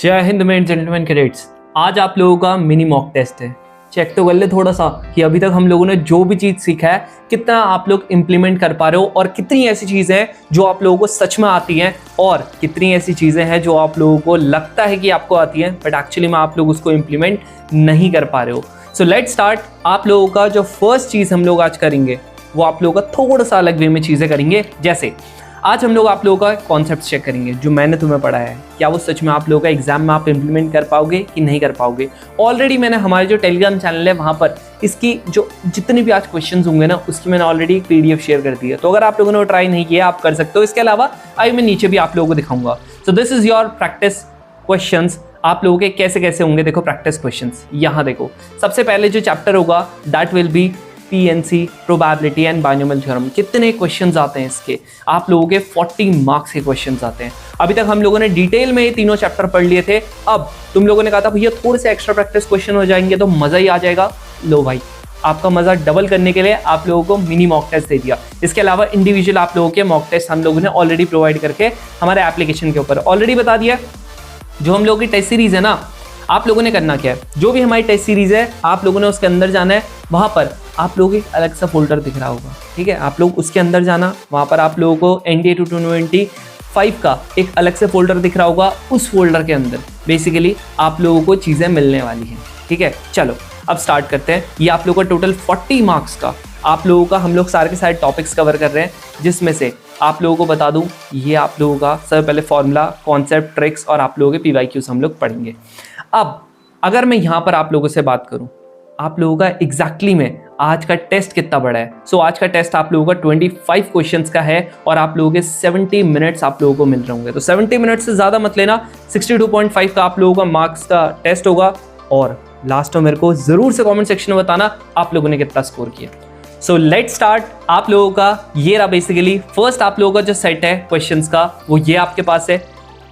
जय Hind main gentleman cadets. आज आप लोगों का मिनी मॉक टेस्ट है। चेक तो कर ले थोड़ा सा कि अभी तक हम लोगों ने जो भी चीज़ सीखा है कितना आप लोग इम्प्लीमेंट कर पा रहे हो और कितनी ऐसी चीज़ें हैं जो आप लोगों को सच में आती हैं और कितनी ऐसी चीज़ें हैं जो आप लोगों को लगता है कि आपको आती हैं बट एक्चुअली में आप लोग उसको इम्प्लीमेंट नहीं कर पा रहे हो। So let's start. आप लोगों का जो फर्स्ट चीज़ हम लोग आज करेंगे वो आप लोगों का थोड़ा सा अलग वे में चीज़ें करेंगे। जैसे आज हम लोग आप लोगों का कॉन्सेप्ट चेक करेंगे जो मैंने तुम्हें पढ़ाया है, क्या वो सच में आप लोगों का एग्जाम में आप इंप्लीमेंट कर पाओगे कि नहीं कर पाओगे। ऑलरेडी मैंने हमारे जो टेलीग्राम चैनल है वहाँ पर इसकी जो जितने भी आज क्वेश्चंस होंगे ना उसकी मैंने ऑलरेडी एक PDF शेयर कर दी है, तो अगर आप लोगों ने वो ट्राई नहीं किया आप कर सकते हो। इसके अलावा आई मैं नीचे भी आप लोगों को दिखाऊंगा। So this is your practice questions. आप लोगों के कैसे कैसे होंगे देखो प्रैक्टिस क्वेश्चंस। यहाँ देखो सबसे पहले जो चैप्टर होगा that will be PNC probability and binomial theorem. कितने क्वेश्चंस आते हैं इसके, आप लोगों के 40 मार्क्स के क्वेश्चंस आते हैं। अभी तक हम लोगों ने डिटेल में ये तीनों चैप्टर पढ़ लिए थे। अब तुम लोगों ने कहा था भैया थोड़े से एक्स्ट्रा प्रैक्टिस क्वेश्चन हो जाएंगे तो मजा ही आ जाएगा। लो भाई, आपका मजा डबल करने के लिए आप लोगों को मिनी मॉक टेस्ट दे दिया। इसके अलावा इंडिविजुअल आप लोगों के मॉक टेस्ट हम लोगों ने ऑलरेडी प्रोवाइड करके हमारे एप्लीकेशन के ऊपर ऑलरेडी बता दिया। जो हम लोगों की टेस्ट सीरीज है ना, आप लोगों ने करना क्या है, जो भी हमारी टेस्ट सीरीज है आप लोगों ने उसके अंदर जाना है। वहां पर आप लोगों को एक अलग सा फोल्डर दिख रहा होगा, ठीक है, आप लोग उसके अंदर जाना। वहां पर आप लोगों को NDA 2025 का एक अलग से फोल्डर दिख रहा होगा। उस फोल्डर के अंदर बेसिकली आप लोगों को चीजें मिलने वाली हैं, ठीक है। चलो अब स्टार्ट करते हैं। ये आप लोगों का टोटल 40 मार्क्स का आप लोगों का हम लोग सारे के सारे टॉपिक्स कवर कर रहे हैं, जिसमें से आप लोगों को बता दूं ये आप लोगों का सबसे पहले फॉर्मूला, कॉन्सेप्ट, ट्रिक्स और आप लोगों के PYQs हम लोग पढ़ेंगे। अब अगर मैं यहाँ पर आप लोगों से बात करूँ आप लोगों का एग्जैक्टली में आज का टेस्ट कितना बड़ा है। सो आज का टेस्ट आप लोगों का 25 क्वेश्चंस का है और आप लोगों के 70 मिनट्स आप लोगों को मिल रहे होंगे। तो 70 मिनट से ज़्यादा मत लेना। 62.5 का आप लोगों का मार्क्स का टेस्ट होगा और लास्ट में मेरे को ज़रूर से कॉमेंट सेक्शन में बताना आप लोगों ने कितना स्कोर किया। So let's start. आप लोगों का ये रहा बेसिकली फर्स्ट आप लोगों का जो सेट है क्वेश्चंस का वो ये आपके पास है।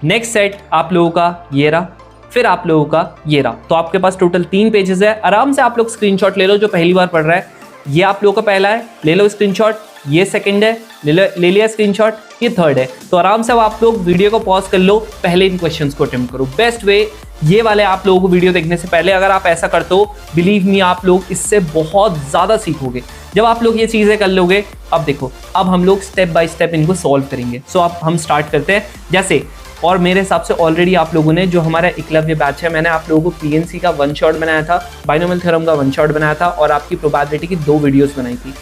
नेक्स्ट सेट आप लोगों का ये रहा, फिर आप लोगों का ये रहा। तो आपके पास टोटल 3 पेजेस है। आराम से आप लोग स्क्रीनशॉट ले लो जो पहली बार पढ़ रहा है। ये आप लोगों का पहला है, ले लो स्क्रीनशॉट। ये सेकंड है, ले लिया स्क्रीनशॉट। ये थर्ड है। तो आराम से अब आप लोग वीडियो को पॉज कर लो, पहले इन क्वेश्चंस को अटेम्प्ट करो। बेस्ट वे ये वाले आप लोगों को वीडियो देखने से पहले अगर आप ऐसा करते हो बिलीव मी आप लोग इससे बहुत ज़्यादा सीखोगे। जब आप लोग ये चीज़ें कर लोगे, अब देखो अब हम लोग स्टेप बाय स्टेप इनको सॉल्व करेंगे। सो अब हम स्टार्ट करते हैं। जैसे और मेरे हिसाब से ऑलरेडी आप लोगों ने जो हमारा एकलव्य बैच है मैंने आप लोगों को PNC का 1 शॉट बनाया था, बाइनोमियल थ्योरम का 1 शॉट बनाया था और आपकी प्रोबेबिलिटी की 2 वीडियोस बनाई थी।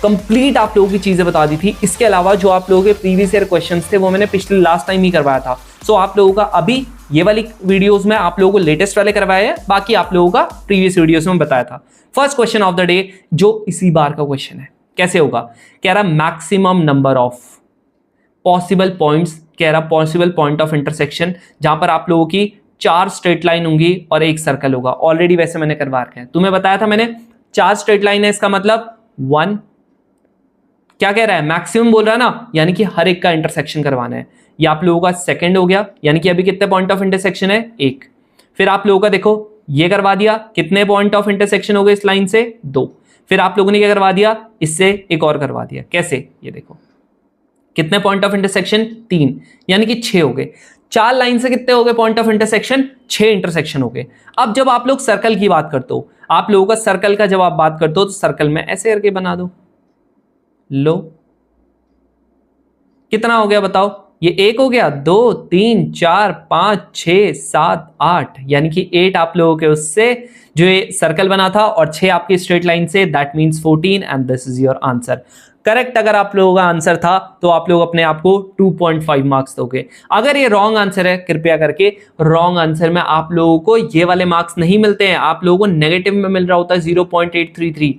कंप्लीट आप लोगों की चीज़ें बता दी थी। इसके अलावा जो आप लोगों के प्रीवियस ईयर क्वेश्चंस थे वो मैंने पिछले लास्ट टाइम ही करवाया था। सो आप लोगों का अभी ये वाली वीडियोस में आप लोगों को लेटेस्ट वाले करवाए हैं, बाकी आप लोगों का प्रीवियस वीडियोस में बताया था। First question of the day जो इसी बार का क्वेश्चन है, कैसे होगा, कह रहा maximum number of possible points, कह रहा पॉसिबल पॉइंट ऑफ इंटरसेक्शन जहां पर आप लोगों की 4 स्ट्रेट लाइन होंगी और एक सर्कल होगा। ऑलरेडी वैसे मैंने करवा रखा है, तुम्हें बताया था मैंने 4 स्ट्रेट लाइन है, इसका मतलब 1 क्या कह रहा है, मैक्सिमम बोल रहा है ना, यानी कि हर एक का इंटरसेक्शन करवाना है। ये आप लोगों का सेकंड हो गया, यानी कि अभी कितने पॉइंट ऑफ इंटरसेक्शन है, 1। फिर आप लोगों का देखो ये करवा दिया, कितने पॉइंट ऑफ इंटरसेक्शन हो गए इस लाइन से, 2। फिर आप लोगों ने क्या करवा दिया, इससे एक और करवा दिया। कैसे, ये देखो कितने पॉइंट ऑफ इंटरसेक्शन, 3, यानी कि 6 हो गए। 4 लाइन से कितने हो गए पॉइंट ऑफ इंटरसेक्शन, 6 इंटरसेक्शन हो गए। अब जब आप लोग सर्कल की बात करते हो, आप लोगों का सर्कल का जब आप बात करते हो तो सर्कल में ऐसे करके बना दो। लो कितना हो गया बताओ, ये 1 हो गया, 2, 3, 4, 5, 6, 7, 8, यानी कि 8 आप लोगों के उससे जो ये सर्कल बना था और 6 आपकी स्ट्रेट लाइन से, that means 14 and this is your answer. Correct अगर आप लोगों का आंसर था तो आप लोग अपने आप को 2.5 मार्क्स दोगे। अगर ये रॉन्ग आंसर है कृपया करके रॉन्ग आंसर में आप लोगों को ये वाले मार्क्स नहीं मिलते हैं, आप लोगों को नेगेटिव में मिल रहा होता है 0.833।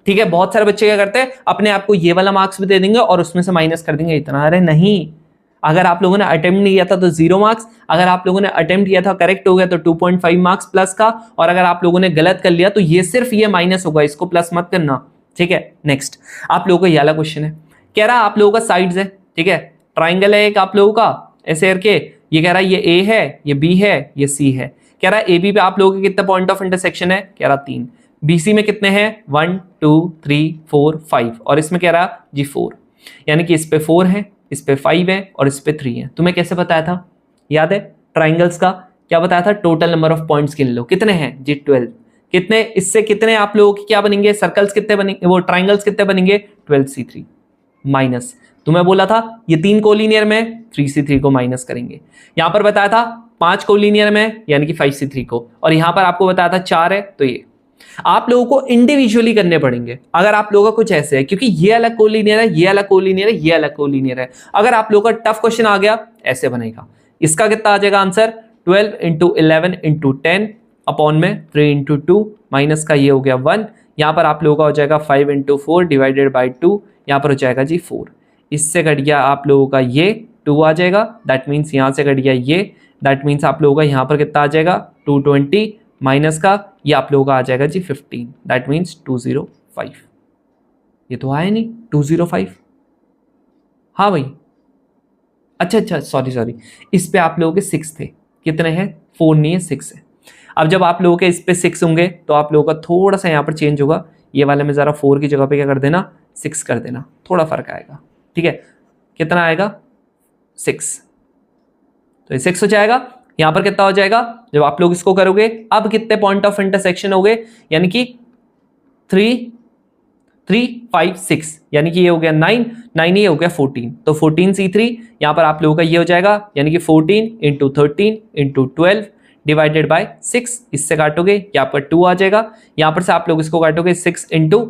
ठीक है, बहुत सारे बच्चे क्या करते हैं अपने आप को ये वाला मार्क्स भी दे देंगे और उसमें से माइनस कर देंगे इतना। अरे नहीं, अगर आप लोगों ने अटेम्प्ट नहीं किया था तो 0 मार्क्स, अगर आप लोगों ने अटेम्प्ट किया था करेक्ट हो गया तो 2.5 मार्क्स प्लस का, और अगर आप लोगों ने गलत कर लिया तो ये सिर्फ ये माइनस होगा, इसको प्लस मत करना। ठीक है, नेक्स्ट आप लोगों को ये वाला क्वेश्चन है, कह रहा आप लोगों का साइड्स है, ठीक है, ट्राइंगल है एक आप लोगों का ऐसे करके, ये कह रहा है ये A है, ये B है, ये C है। कह रहा है AB पे आप लोगों के कितने पॉइंट ऑफ इंटरसेक्शन है, कह रहा 3। BC में कितने हैं, 1 2 3 4 5, और इसमें कह रहा जी 4, यानी कि इस पे 4 है, इस पे 5 है और इस पे 3 है। तुम्हें कैसे बताया था, याद है ट्राइंगल्स का क्या बताया था, टोटल नंबर ऑफ पॉइंट्स गिन लो, कितने हैं जी 12। कितने, इससे कितने आप लोगों की क्या बनेंगे, सर्कल्स कितने बनेंगे, वो ट्राइंगल्स कितने बनेंगे, 12c3 माइनस, तुम्हें बोला था ये 3 कोलिनियर में 3c3 को माइनस करेंगे। यहां पर बताया था 5 कोलिनियर में यानी कि 5c3 को, और यहां पर आपको बताया था 4 है, तो ये आप लोगों को इंडिविजुअली करने पड़ेंगे। अगर आप लोगों का कुछ ऐसे है, क्योंकि ये अलग कोलिनियर है, ये अलग कोलिनियर है, ये अलग कोलिनियर है, अगर आप लोगों का टफ क्वेश्चन आ गया ऐसे बनेगा। इसका कितना आ जाएगा आंसर, 12 × 11 × 10 अपॉन में 3 × 2 माइनस का ये हो गया 1, यहां पर आप लोगों का हो जाएगा 5 × 4 डिवाइडेड बाई 2, यहां पर हो जाएगा जी 4। इससे कट गया आप लोगों का ये 2 आ जाएगा, दैट मीन्स यहां से कट गया ये, दैट मीन्स आप लोगों का यहां पर कितना आ जाएगा 220 माइनस का ये आप लोगों का आ जाएगा जी 15, दैट मीन्स 205। ये तो आया नहीं 205, हाँ भाई, अच्छा सॉरी, इस पे आप लोगों के 6 थे, कितने हैं 4 नहीं है 6 है। अब जब आप लोगों के इस पे 6 होंगे तो आप लोगों का थोड़ा सा यहाँ पर चेंज होगा, ये वाले में ज़रा 4 की जगह पे क्या कर देना 6 कर देना, थोड़ा फर्क आएगा, ठीक है। कितना आएगा 6, तो ये 6 हो जाएगा। यहाँ पर कितना हो जाएगा जब आप लोग इसको करोगे, अब कितने पॉइंट ऑफ इंटरसेक्शन हो गए, यानी कि 3 3 5 6, यानी कि ये हो गया 9 ये हो गया 14, तो 14c3 यहाँ पर आप लोगों का ये हो जाएगा, यानी कि 14 × 13 × 12 डिवाइडेड बाय 6, इससे काटोगे यहाँ पर 2 आ जाएगा, यहाँ पर से आप लोग इसको काटोगे 6 ×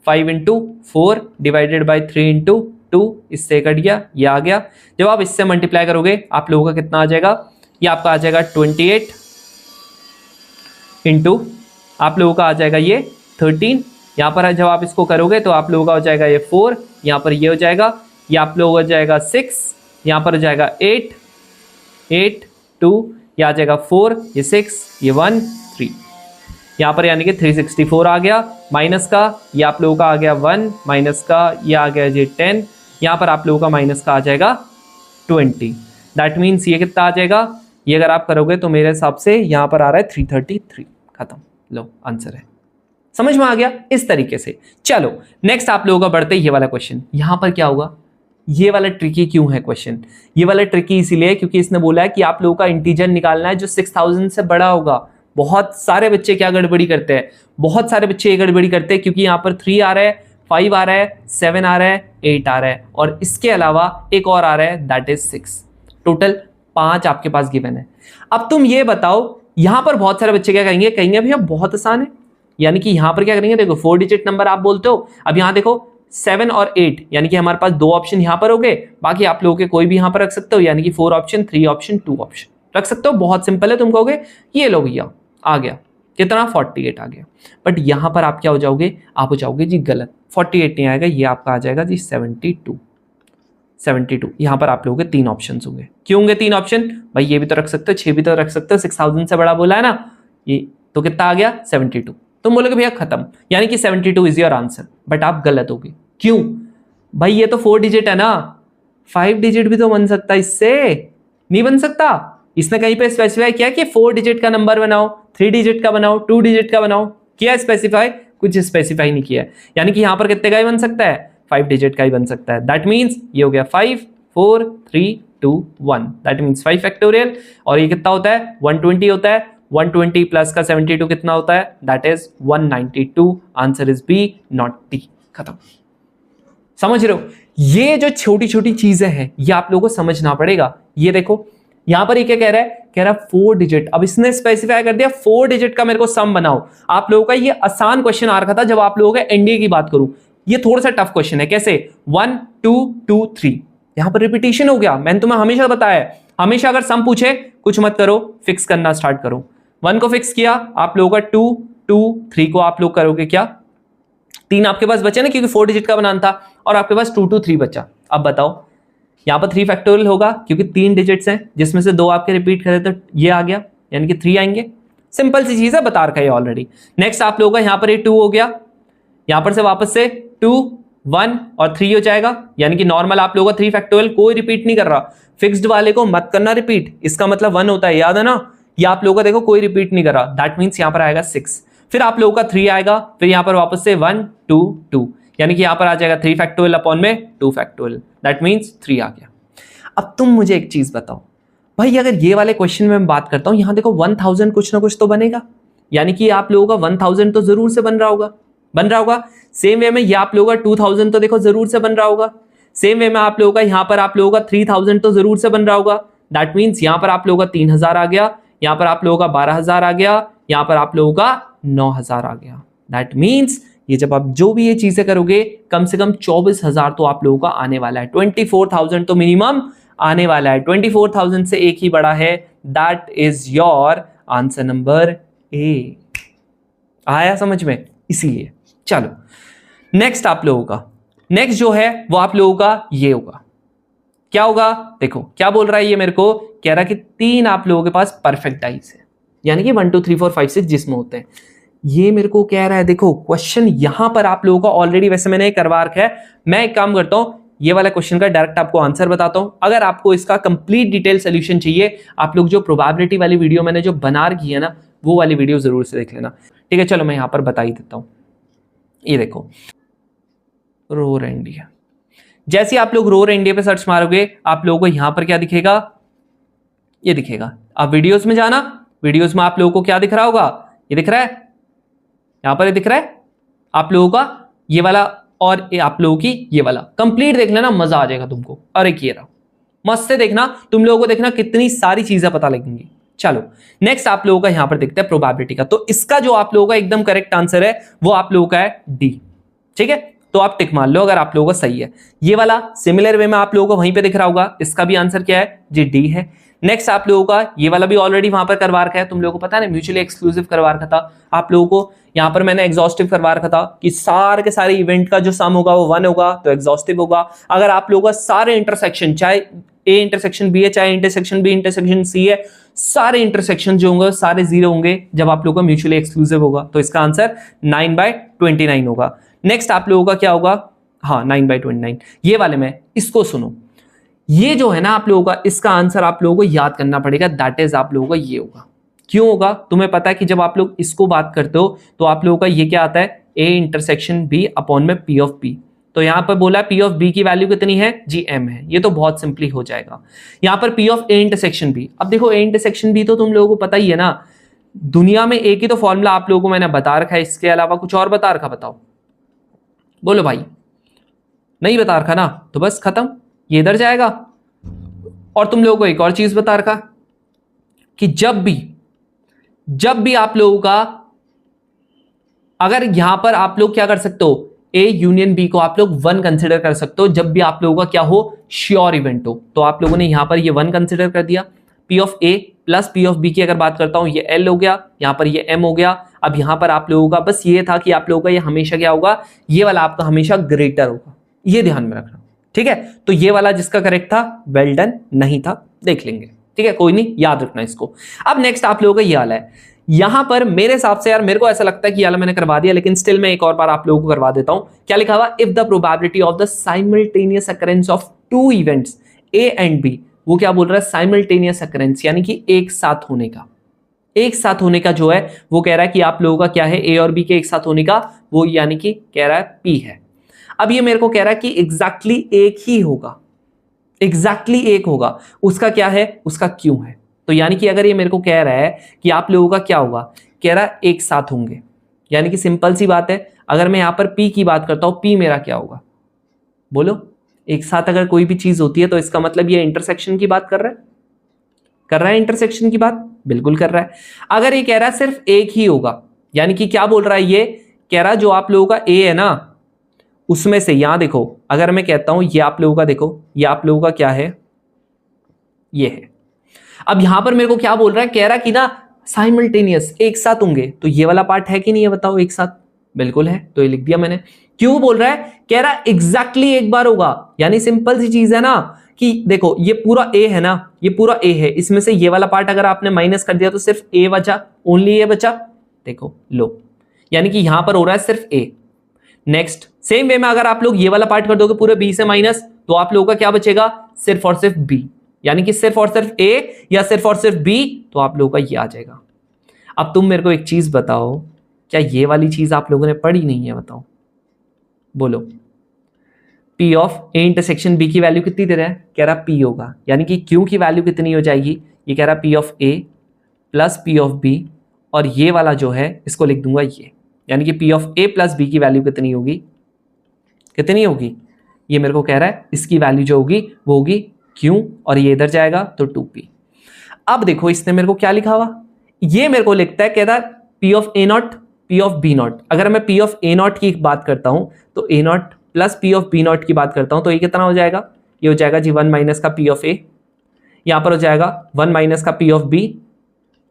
5 × 4 डिवाइडेड बाय 3 × 2, इससे कट गया, ये आ गया। जब आप इससे मल्टीप्लाई करोगे आप लोगों का कितना आ जाएगा, ये आपका आ जाएगा 28 × आप लोगों का आ जाएगा ये 13, यहाँ पर जब आप इसको करोगे तो आप लोगों का हो जाएगा ये 4, यहाँ पर ये हो जाएगा, ये आप लोगों का हो जाएगा 6, यहाँ पर हो जाएगा 8 2, ये आ जाएगा 4, ये 6, ये 1 3, यहाँ पर यानी कि 364 आ गया, माइनस का ये आप लोगों का आ गया 1, माइनस का ये आ गया जी 10, यहाँ पर आप लोगों का माइनस का आ जाएगा 20, दैट मीन्स ये कितना आ जाएगा, ये अगर आप करोगे तो मेरे हिसाब से यहाँ पर आ रहा है 333, खत्म, लो आंसर है। समझ में आ गया इस तरीके से। चलो नेक्स्ट आप लोगों का बढ़ते ये वाला क्वेश्चन, यहां पर क्या होगा, ये वाला ट्रिकी क्यों है क्वेश्चन, ये वाला ट्रिकी इसीलिए क्योंकि इसने बोला है कि आप लोगों का इंटीजर निकालना है जो 6000 से बड़ा होगा। बहुत सारे बच्चे क्या गड़बड़ी करते हैं, बहुत सारे बच्चे ये गड़बड़ी करते हैं, क्योंकि यहाँ पर 3 आ रहा है, 5 आ रहा है, 7 आ रहा है, 8 आ रहा है, और इसके अलावा एक और आ रहा है दैट इज 6, टोटल 5 आपके पास गिवन है। अब तुम ये बताओ, यहां पर बहुत सारे बच्चे क्या कहेंगे भैया बहुत आसान है, यानी कि यहां पर क्या करेंगे, देखो 4 डिजिट नंबर आप बोलते हो, अब यहां देखो 7 और 8, यानी कि हमारे पास 2 ऑप्शन यहां पर हो गए, बाकी आप लोगों के कोई भी यहां पर रख सकते हो, यानी कि 4 ऑप्शन 3 ऑप्शन 2 ऑप्शन रख सकते हो, बहुत सिंपल है। तुम कहोगे ये लो भैया आ गया कितना 48 आ गया, बट यहां पर आप क्या हो जाओगे, आप हो जाओगे जी गलत, 48 नहीं आएगा, ये आपका आ जाएगा जी 72। यहां पर आप लोगों के 3 ऑप्शन होंगे, क्यों होंगे 3 ऑप्शन, भाई ये भी तो रख सकते हो, 6 भी तो रख सकते हो, 6000 से बड़ा बोला है ना, ये तो कितना आ गया 72। तुम बोलोगे भैया खत्म, यानी कि 72 इज योर आंसर, बट आप गलत होगे। क्यों भाई, ये तो 4 डिजिट है ना, 5 डिजिट भी तो बन सकता है, इससे नहीं बन सकता। इसने कहीं पे स्पेसिफाई किया कि 4 डिजिट का नंबर बनाओ, 3 डिजिट का बनाओ, 2 डिजिट का बनाओ, किया स्पेसिफाई, कुछ स्पेसिफाई नहीं किया है। यानी कि यहां पर कितने का ही बन सकता है, 5 डिजिट का ही बन सकता है। दैट मीन्स ये हो गया 5 4 3 2 1, दैट मीन्स 5 फैक्टोरियल, और ये कितना होता है 120 होता है, 120 प्लस का 72 कितना होता है, that is 192। Answer is B not D, खत्म। समझ रहे हो, ये जो छोटी छोटी चीजें हैं ये आप लोगों को समझना पड़ेगा। ये देखो यहां पर ये क्या कह रहा है, कह रहा है 4 डिजिट, अब इसने स्पेसिफाई कर दिया 4 डिजिट का मेरे को सम बनाओ। आप लोगों का ये आसान क्वेश्चन आ रखा था जब आप लोगों का एनडीए की बात करूं, ये थोड़ा सा टफ क्वेश्चन है। कैसे 1 2 2 3, यहां पर रिपीटेशन हो गया। मैंने तुम्हें हमेशा बताया है, हमेशा अगर सम पूछे कुछ मत करो, फिक्स करना स्टार्ट करो। 1 को फिक्स किया, आप लोगों का 2 2 3 को आप लोग करोगे क्या, 3 आपके पास बचे ना, क्योंकि 4 डिजिट का बनाना था, और आपके पास 2 2 3 बचा। अब बताओ यहां पर 3 फैक्टोरियल होगा, क्योंकि 3 डिजिट्स हैं जिसमें से 2 आपके रिपीट करे तो ये आ गया, यानी कि 3 आएंगे। सिंपल सी चीज है, बता रखा है ऑलरेडी। नेक्स्ट आप लोगों का यहां पर ये 2 हो गया, यहां पर से वापस से 2 1 और 3 हो जाएगा, यानी कि नॉर्मल आप लोगों का 3 फैक्टोरियल कोई रिपीट नहीं कर रहा, फिक्स्ड वाले को मत करना रिपीट, इसका मतलब 1 होता है, याद है ना। ये आप लोगों का देखो कोई रिपीट नहीं कर रहा, दैट मीन्स यहां पर आएगा 6, फिर आप लोगों का 3 आएगा, फिर यहां पर वापस से 1 2 2, यानी कि यहां पर आ जाएगा 3 फैक्टोरियल अपॉन में 2 फैक्टोरियल, दैट मीन्स 3 आ गया। अब तुम मुझे एक चीज बताओ, भाई अगर ये वाले क्वेश्चन में मैं बात करता हूं, यहां देखो 1000 कुछ ना कुछ तो बनेगा, यानी कि आप लोगों का 1000 तो जरूर से बन रहा होगा। सेम वे में ये आप लोगों का 2000 तो देखो जरूर से बन रहा होगा। सेम वे में आप लोगों का यहां पर आप लोगों का 3000 तो जरूर से बन रहा होगा। दैट मीन्स यहां पर आप लोगों का 3000 आ गया, यहां पर आप लोगों का 12000 आ गया, यहां पर आप लोगों का 9000 आ गया। दैट मीन्स ये जब आप जो भी ये चीजें करोगे कम से कम 24000 तो आप लोगों का आने वाला है। 24000 तो मिनिमम आने वाला है। 24000 से एक ही बड़ा है। That is your answer number A. आया समझ में? इसीलिए चलो नेक्स्ट आप लोगों का, नेक्स्ट जो है वो आप लोगों का ये होगा। क्या होगा? देखो क्या बोल रहा है ये मेरे को, कह रहा है कि 3 आप लोगों के पास परफेक्ट डाइस है, यानी कि 1 2 3 4 5 6 जिसमें होते हैं। ये मेरे को कह रहा है, देखो क्वेश्चन यहां पर आप लोगों का ऑलरेडी वैसे मैंने करवा रखा है। मैं एक काम करता हूं, ये वाला क्वेश्चन का डायरेक्ट आपको आंसर बताता हूं। अगर आपको इसका कंप्लीट डिटेल सोल्यूशन चाहिए, आप लोग जो प्रोबेबिलिटी वाली वीडियो मैंने जो बना रखी है ना, वो वाली वीडियो जरूर से देख लेना। ठीक है, चलो मैं यहां पर बता ही देता हूं। ये देखो रो रेंडिया, जैसे आप लोग रो रेंडिया पे सर्च मारोगे आप लोगों को यहां पर क्या दिखेगा? ये दिखेगा। आप वीडियोस में जाना, वीडियोस में आप लोगों को क्या दिख रहा होगा? ये दिख रहा है, यहां पर ये दिख रहा है आप लोगों का ये वाला, और ये आप लोगों की ये वाला। कंप्लीट देख लेना, मजा आ जाएगा तुमको। अरे ये रहा, मस्त से देखना, तुम लोगों को देखना कितनी सारी चीजें पता लगेंगी। चलो नेक्स्ट आप लोगों का यहां पर देखते हैं प्रोबेबिलिटी का। तो इसका जो आप लोगों का एकदम करेक्ट आंसर है वो आप लोगों का है डी। ठीक है, तो आप टिक मान लो अगर आप लोगों का सही है। ये वाला सिमिलर वे में आप लोगों को वहीं पे दिख रहा होगा, इसका भी आंसर क्या है? जी डी है। नेक्स्ट आप लोगों का ये वाला भी ऑलरेडी वहां पर करवा रखा है, तुम लोगों को पता है ना, म्यूचुअली एक्सक्लूसिव करवा रखा था आप लोगों को। यहां पर मैंने एग्जॉस्टिव करवा रखा था कि सारे के सारे इवेंट का जो सम होगा वो 1 होगा, तो एग्जॉस्टिव होगा। अगर आप लोगों का सारे इंटरसेक्शन, चाहे ए इंटरसेक्शन बी है, चाहे इंटरसेक्शन बी इंटरसेक्शन सी है, सारे इंटरसेक्शन जो होंगे सारे 0 होंगे जब आप लोगों का म्यूचुअली एक्सक्लूसिव होगा। तो इसका आंसर 9/29 होगा। नेक्स्ट आप लोगों का क्या होगा? हाँ 9/29। ये वाले में इसको सुनो, ये जो है ना आप लोगों का, इसका आंसर आप लोगों को याद करना पड़ेगा। दैट इज आप लोगों का ये होगा। क्यों होगा? तुम्हें पता है कि जब आप लोग इसको बात करते हो तो आप लोगों का ये क्या आता है? ए इंटरसेक्शन बी अपॉन में पी ऑफ बी। तो यहां पर बोला पी ऑफ बी की वैल्यू कितनी है? जी एम है। ये तो बहुत सिंपली हो जाएगा। यहां पर P of A intersection B, अब देखो ए इंटरसेक्शन बी तो तुम लोगों को पता ही है ना, दुनिया में एक ही तो फॉर्मूला आप लोगों को मैंने बता रखा है, इसके अलावा कुछ और बता रखा? बताओ, बोलो भाई। नहीं बता रखा ना, तो बस खत्म, ये इधर जाएगा। और तुम लोगों को एक और चीज बता रखा कि जब भी आप लोगों का, अगर यहां पर आप लोग क्या कर सकते हो, ए यूनियन बी को आप लोग 1 कंसिडर कर सकते हो जब भी आप लोगों का क्या हो, श्योर इवेंट हो। तो आप लोगों ने यहां पर ये 1 कंसिडर कर दिया। P of A plus P of B की अगर बात करता हूं, ये एल हो गया, यहां पर ये एम हो गया। अब यहां पर आप लोगों का बस ये था कि आप लोगों का ये हमेशा क्या होगा, ये वाला आपका हमेशा ग्रेटर होगा, ये ध्यान में रखना। ठीक है, तो ये वाला जिसका करेक्ट था, वेल डन, नहीं था देख लेंगे। ठीक है, कोई नहीं, याद रखना इसको। अब नेक्स्ट आप लोगों का ये वाला है। यहां पर मेरे हिसाब से यार मेरे को ऐसा लगता है कि ये वाला मैंने करवा दिया, लेकिन स्टिल मैं एक और बार आप लोगों को करवा देता हूं। क्या लिखा हुआ? If the probability of the simultaneous occurrence of 2 events A and B, वो क्या बोल रहा है? साइमल्टेनियस अकरेंस, यानी कि एक साथ होने का। एक साथ होने का जो है वो कह रहा है कि आप लोगों का क्या है, ए और बी के एक साथ होने का, वो यानी कि कह रहा है पी है। अब ये मेरे को कह रहा है कि एग्जैक्टली एक ही होगा, एग्जैक्टली एक होगा, उसका क्या है? उसका क्यों है। तो यानी कि अगर ये मेरे को कह रहा है कि आप लोगों का क्या होगा, कह रहा है एक साथ होंगे, यानी कि सिंपल सी बात है। अगर मैं यहां पर पी की बात करता हूं, पी मेरा क्या होगा? बोलो, एक साथ अगर कोई भी चीज होती है तो इसका मतलब ये इंटरसेक्शन की बात कर रहा है इंटरसेक्शन की बात, बिल्कुल कर रहा है। अगर ये कह रहा है सिर्फ एक ही होगा, यानी कि क्या बोल रहा है? ये कह रहा है जो आप लोगों का ए है ना, उसमें से यहां देखो, अगर मैं कहता हूं ये आप लोगों का, देखो ये आप लोगों का क्या है, ये है। अब यहां पर मेरे को क्या बोल रहा है? कह रहा है कि ना साइमल्टेनियस, एक साथ होंगे। तो ये वाला पार्ट है कि नहीं है बताओ? एक साथ, बिल्कुल है, तो ये लिख दिया मैंने। क्यों बोल रहा है? कह रहा है एग्जैक्टली एक बार होगा, यानी सिंपल सी चीज है ना कि देखो ये पूरा ए है ना, ये पूरा ए है, इसमें से ये वाला पार्ट अगर आपने माइनस कर दिया तो सिर्फ ए बचा, ओनली ए बचा। देखो लो, यानी कि यहां पर हो रहा है सिर्फ ए। नेक्स्ट सेम वे में अगर आप लोग ये वाला पार्ट कर दोगे पूरे बी से माइनस, तो आप लोगों का क्या बचेगा? सिर्फ और सिर्फ बी, यानी कि सिर्फ और सिर्फ ए या सिर्फ और सिर्फ बी, तो आप लोगों का ये आ जाएगा। अब तुम मेरे को एक चीज बताओ, क्या ये वाली चीज आप लोगों ने पढ़ी नहीं है? बताओ, बोलो। P of A intersection B की वैल्यू कितनी दे रहा है, कह रहा पी होगा, यानी कि क्यू की वैल्यू कितनी हो जाएगी, ये कह रहा P of A plus P of B, और ये वाला जो है इसको लिख दूंगा ये, यानी कि P of A plus B की वैल्यू कितनी होगी, कितनी होगी, ये मेरे को कह रहा है इसकी वैल्यू जो होगी वो होगी क्यू, और ये इधर जाएगा तो 2p। अब देखो इसने मेरे को क्या लिखा हुआ, ये मेरे को लिखता है, कहता है P of A not P of B not. अगर मैं पी ऑफ ए नॉट की बात करता हूं तो A not plus P of B not की बात करता हूं तो ये कितना हो जाएगा, ये हो जाएगा जी 1 माइनस का पी ऑफ ए, यहां पर हो जाएगा 1 माइनस का पी ऑफ बी,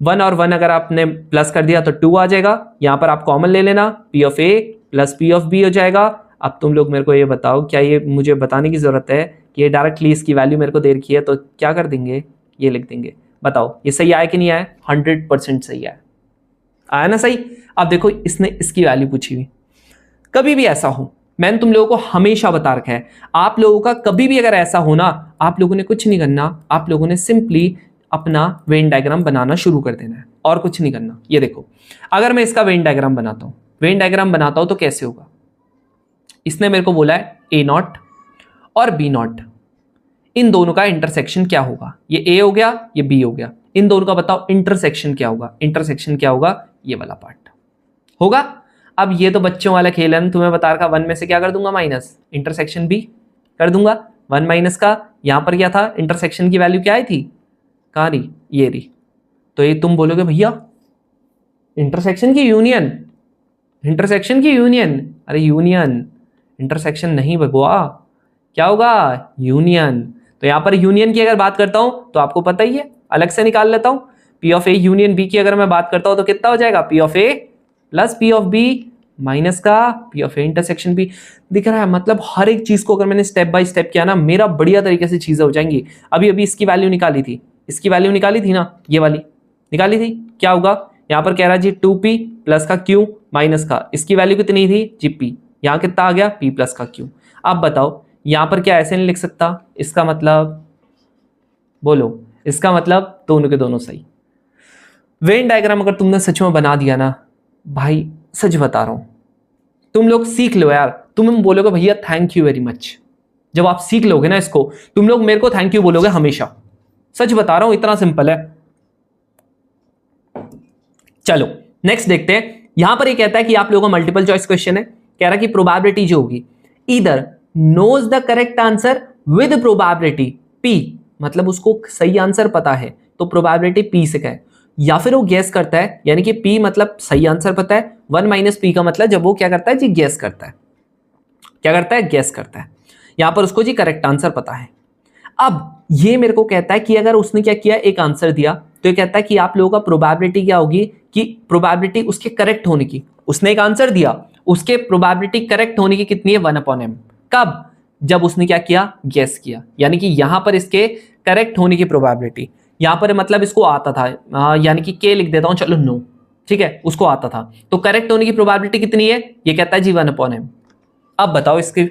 1 और 1 अगर आपने प्लस कर दिया तो 2 आ जाएगा, यहां पर आप कॉमन ले लेना, P of A plus P of B हो जाएगा। अब तुम लोग मेरे को ये बताओ, क्या ये मुझे बताने की जरूरत है कि ये डायरेक्टली इसकी वैल्यू मेरे को दे रखी है तो क्या कर देंगे, ये लिख देंगे। बताओ ये सही आया कि नहीं आया, 100% सही आया ना सही। अब देखो इसने इसकी वैल्यू पूछी हुई, कभी भी ऐसा हो, मैंने तुम लोगों को हमेशा बता रखा है, आप लोगों का कभी भी अगर ऐसा हो ना, आप लोगों ने कुछ नहीं करना, आप लोगों ने सिंपली अपना वेन डायग्राम बनाना शुरू कर देना है और कुछ नहीं करना। ये देखो अगर मैं इसका वेन डायग्राम बनाता हूं, वेन डायग्राम बनाता हूं तो कैसे होगा, इसने मेरे को बोला है ए नॉट और बी नॉट, इन दोनों का इंटरसेक्शन क्या होगा, ये ए हो गया ये बी हो गया, इन दोनों का बताओ इंटरसेक्शन क्या होगा, इंटरसेक्शन क्या होगा, ये वाला पार्ट होगा। अब ये तो बच्चों वाला खेल है, तुम्हें बता रखा 1 में से क्या कर दूंगा माइनस, इंटरसेक्शन बी कर दूंगा, 1 माइनस का यहां पर क्या था, इंटरसेक्शन की वैल्यू क्या आई थी, कहां रही, ये रही, तो ये तुम बोलोगे भैया इंटरसेक्शन की यूनियन, इंटरसेक्शन की यूनियन, अरे यूनियन इंटरसेक्शन नहीं भगवा, क्या होगा यूनियन। तो यहां पर यूनियन की अगर बात करता हूं तो आपको पता ही है, अलग से निकाल लेता हूं, P of A union B की अगर मैं बात करता हूं तो कितना हो जाएगा, P of A plus P of B minus का P of A intersection B. दिख रहा है, मतलब हर एक चीज को अगर मैंने स्टेप बाय स्टेप किया ना, मेरा बढ़िया तरीके से चीजें हो जाएंगी। अभी अभी इसकी वैल्यू निकाली थी, इसकी वैल्यू निकाली थी ना, ये वाली निकाली थी, क्या होगा, यहां पर कह रहा जी 2p प्लस का q माइनस का, इसकी वैल्यू कितनी थी जी p, यहां कितना आ गया p प्लस का q। अब बताओ यहां पर क्या ऐसे नहीं लिख सकता, इसका मतलब बोलो, इसका मतलब दोनों के दोनों सही। वेन डायग्राम अगर तुमने सच में बना दिया ना भाई, सच बता रहा हूं, तुम लोग सीख लो यार, तुम बोलोगे भैया थैंक यू वेरी मच, जब आप सीख लोगे ना इसको तुम लोग मेरे को थैंक यू बोलोगे हमेशा, सच बता रहा हूं, इतना सिंपल है। चलो नेक्स्ट देखते हैं, यहां पर ये कहता है कि आप लोगों का मल्टीपल चॉइस क्वेश्चन है, कह रहा कि प्रोबेबिलिटी जो होगी either knows the correct answer with probability p, मतलब उसको सही आंसर पता है तो प्रोबेबिलिटी p से कहे, या फिर वो गैस करता है, यानी कि p मतलब सही आंसर पता है, 1 माइनस p का मतलब जब वो क्या करता है जी गैस करता है, क्या करता है गैस करता है, यहां पर उसको जी करेक्ट आंसर पता है। अब ये मेरे को कहता है कि अगर उसने क्या किया, एक आंसर दिया, तो ये कहता है कि आप लोगों का प्रोबेबिलिटी क्या होगी, कि प्रोबेबिलिटी उसके करेक्ट होने की, उसने एक आंसर दिया, उसके प्रोबेबिलिटी करेक्ट होने की कितनी है 1/m। कब, जब उसने क्या किया, गैस किया, यानी कि यहां पर इसके करेक्ट होने की प्रोबेबिलिटी, यहां पर मतलब इसको आता था, यानी कि के लिख देता हूं, चलो नो, ठीक है, उसको आता था, तो करेक्ट होने की प्रोबेबिलिटी कितनी है, ये कहता है जी 1/m। अब बताओ इसके,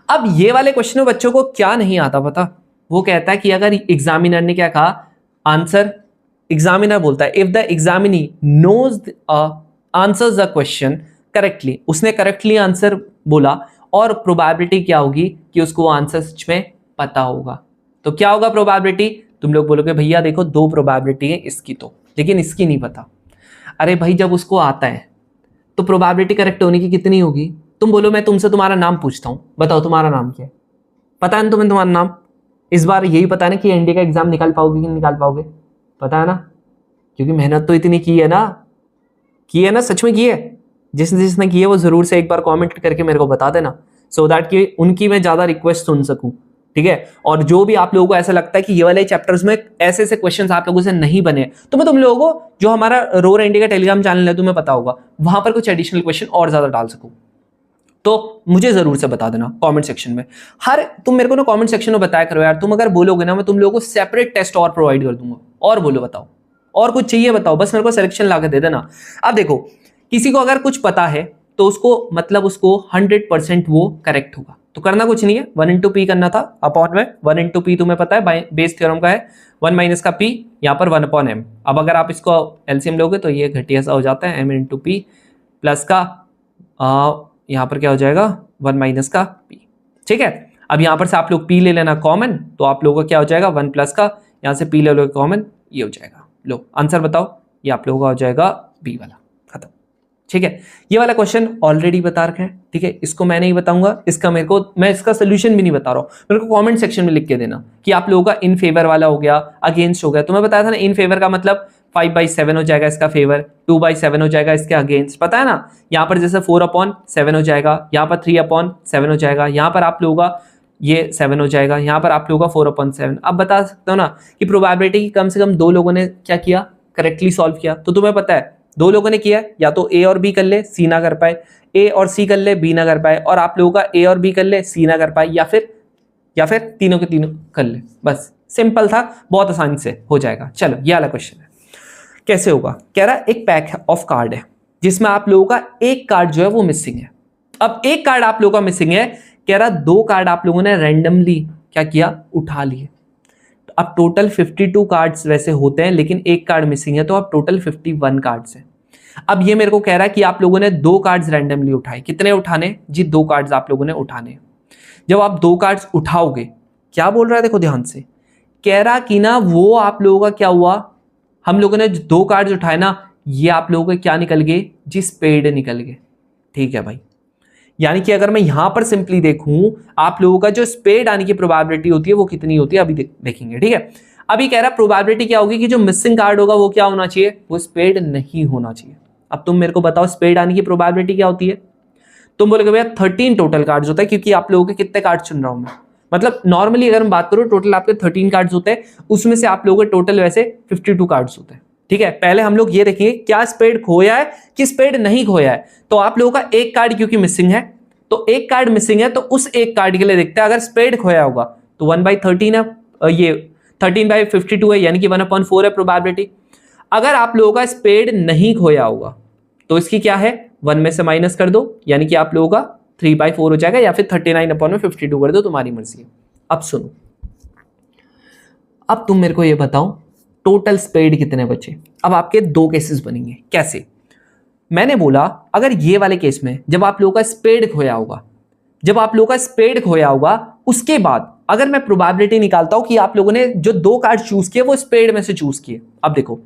अब ये वाले क्वेश्चन में बच्चों को क्या नहीं आता पता, वो कहता है कि अगर एग्जामिनर ने क्या कहा आंसर, एग्जामिनर बोलता है if the examinee knows answers the question correctly, उसने करेक्टली आंसर बोला और प्रोबेबिलिटी क्या होगी कि उसको आंसर सच में पता होगा, तो क्या होगा प्रोबेबिलिटी, तुम लोग बोलोगे भैया देखो 2 प्रोबेबिलिटी है इसकी तो, लेकिन इसकी नहीं पता। अरे भाई जब उसको आता है तो प्रोबेबिलिटी करेक्ट होने की कितनी होगी, तुम बोलो मैं तुमसे तुम्हारा नाम पूछता हूं, बताओ तुम्हारा नाम क्या है, पता है ना तुम्हें तुम्हारा नाम, इस बार यही पता है ना कि एनडीए का एग्जाम निकाल पाओगे कि नहीं निकाल पाओगे, पता है ना, क्योंकि मेहनत तो इतनी की है ना, सच में की है, जिसने जिसने की है वो जरूर से एक बार कमेंट करके मेरे को बता देना, सो दैट कि उनकी मैं ज्यादा रिक्वेस्ट सुन सकूं, ठीक है। और जो भी आप लोगों को ऐसा लगता है कि ये वाले चैप्टर्स में ऐसे ऐसे क्वेश्चंस आप लोगों से नहीं बने, तो मैं तुम लोगों को, जो हमारा रोर इंडिया का टेलीग्राम चैनल है तुम्हें पता होगा, वहां पर कुछ एडिशनल क्वेश्चन और ज्यादा डाल सकूं, तो मुझे जरूर से बता देना कमेंट सेक्शन में। तुम मेरे को ना कमेंट सेक्शन में बताया करो यार, तुम अगर बोलोगे ना मैं तुम लोगों को सेपरेट टेस्ट और प्रोवाइड कर दूंगा, और बोलो बताओ और कुछ चाहिए बताओ, बस मेरे को सिलेक्शन ला के दे देना। अब देखो किसी को अगर कुछ पता है तो उसको मतलब उसको 100% वो करेक्ट होगा, तो करना कुछ नहीं है, 1 इंटू पी करना था अपॉन में, 1 इंटू पी तुम्हें पता है बेस थ्योरम का है 1 माइनस का पी, यहाँ पर 1/m। अब अगर आप इसको एलसीएम लोगे तो ये घटिया सा हो जाता है, m इंटू पी प्लस का यहाँ पर क्या हो जाएगा 1 माइनस का p, ठीक है, अब यहां पर से आप लोग p ले लेना कॉमन, तो आप लोगों का क्या हो जाएगा 1 प्लस का, यहां से p ले लो कॉमन, ये हो जाएगा। लो आंसर बताओ, ये आप लोगों का हो जाएगा b वाला, खत्म। ठीक है, ये वाला क्वेश्चन ऑलरेडी बता रखा है, ठीक है, इसको मैं नहीं बताऊंगा, इसका मैं इसका सोल्यूशन भी नहीं बता रहा हूं, मेरे को कमेंट सेक्शन में लिख के देना कि आप लोगों का इन फेवर वाला हो गया, अगेंस्ट हो गया। तो मैं बताया था ना, इन फेवर का मतलब 5/7 हो जाएगा इसका फेवर, 2/7 हो जाएगा इसके अगेंस्ट, पता है ना। यहाँ पर जैसे 4/7 हो जाएगा, यहाँ पर 3/7 हो जाएगा, यहाँ पर आप लोगों का ये 7 हो जाएगा, यहाँ पर आप लोगों का 4/7। अब बता सकते हो ना कि प्रोबेबिलिटी की कम से कम 2 लोगों ने क्या किया, करेक्टली सॉल्व किया। तो तुम्हें पता है 2 लोगों ने किया, या तो ए और बी कर ले, सी ना कर पाए, ए और सी कर ले, बी ना कर पाए, और आप लोगों का ए और बी कर ले, सी ना कर पाए, या फिर तीनों के तीनों कर ले। बस सिंपल था, बहुत आसानी से हो जाएगा। चलो ये वाला क्वेश्चन है, कैसे होगा। कह रहा है एक पैक ऑफ कार्ड है जिसमें आप लोगों का एक कार्ड जो है वो मिसिंग है। अब एक कार्ड आप लोगों का मिसिंग है, कह रहा 2 कार्ड आप लोगों ने रैंडमली क्या किया, उठा लिए। अब टोटल 52 कार्ड्स वैसे होते हैं, लेकिन एक कार्ड मिसिंग है, तो अब टोटल 51 कार्ड्स हैं। अब ये मेरे को कह रहा है कि आप लोगों ने 2 कार्ड्स रैंडमली उठाए। कितने उठाने जी, 2 कार्ड्स आप लोगों ने उठाने। जब आप 2 कार्ड्स उठाओगे, क्या बोल रहा है देखो ध्यान से, कह रहा कि ना वो आप लोगों का क्या हुआ, हम लोगों ने 2 कार्ड्स उठाए ना, ये आप लोगों के क्या निकल गए जी, स्पेड निकल गए। ठीक है भाई, यानी कि अगर मैं यहां पर सिंपली देखूं, आप लोगों का जो स्पेड आने की प्रोबेबिलिटी होती है वो कितनी होती है, अभी देखेंगे। ठीक है, अभी कह रहा प्रोबेबिलिटी क्या होगी कि जो मिसिंग कार्ड होगा वो क्या होना चाहिए, वो स्पेड नहीं होना चाहिए। अब तुम मेरे को बताओ स्पेड आने की प्रोबेबिलिटी क्या होती है। तुम बोलोगे भैया 13 टोटल कार्ड्स होता है, क्योंकि आप लोगों के कितने कार्ड चुन रहा हूं मैं, मतलब नॉर्मली अगर मैं बात करूं टोटल आपके 13 कार्ड्स होते हैं, उसमें से आप लोगों के टोटल वैसे 52 कार्ड्स होते हैं। ठीक है, पहले हम लोग ये देखेंगे क्या स्पेड खोया है कि स्पेड नहीं खोया है। तो आप लोगों का एक कार्ड क्योंकि मिसिंग है, तो एक कार्ड मिसिंग है, तो उस एक कार्ड के लिए देखते हैं अगर स्पेड खोया होगा तो 1/13 है, ये 13/52 है, यानी कि 1/4 है प्रोबेबिलिटी। अगर आप लोगों का स्पेड नहीं खोया होगा तो इसकी क्या है, 1 में से माइनस कर दो, यानी कि आप लोगों का 3/4 हो जाएगा, या फिर 39/52 कर दो, तुम्हारी मर्जी है। अब सुनो, अब तुम मेरे को ये बताओ टोटल स्पेड कितने बचे। अब आपके 2 केसेस बनेंगे। कैसे, मैंने बोला अगर ये वाले केस में जब आप लोगों का स्पेड खोया होगा, जब आप लोगों का स्पेड खोया होगा, उसके बाद अगर मैं प्रोबेबिलिटी निकालता हूं कि आप लोगों ने जो 2 कार्ड चूज किए वो स्पेड में से चूज किए। अब देखो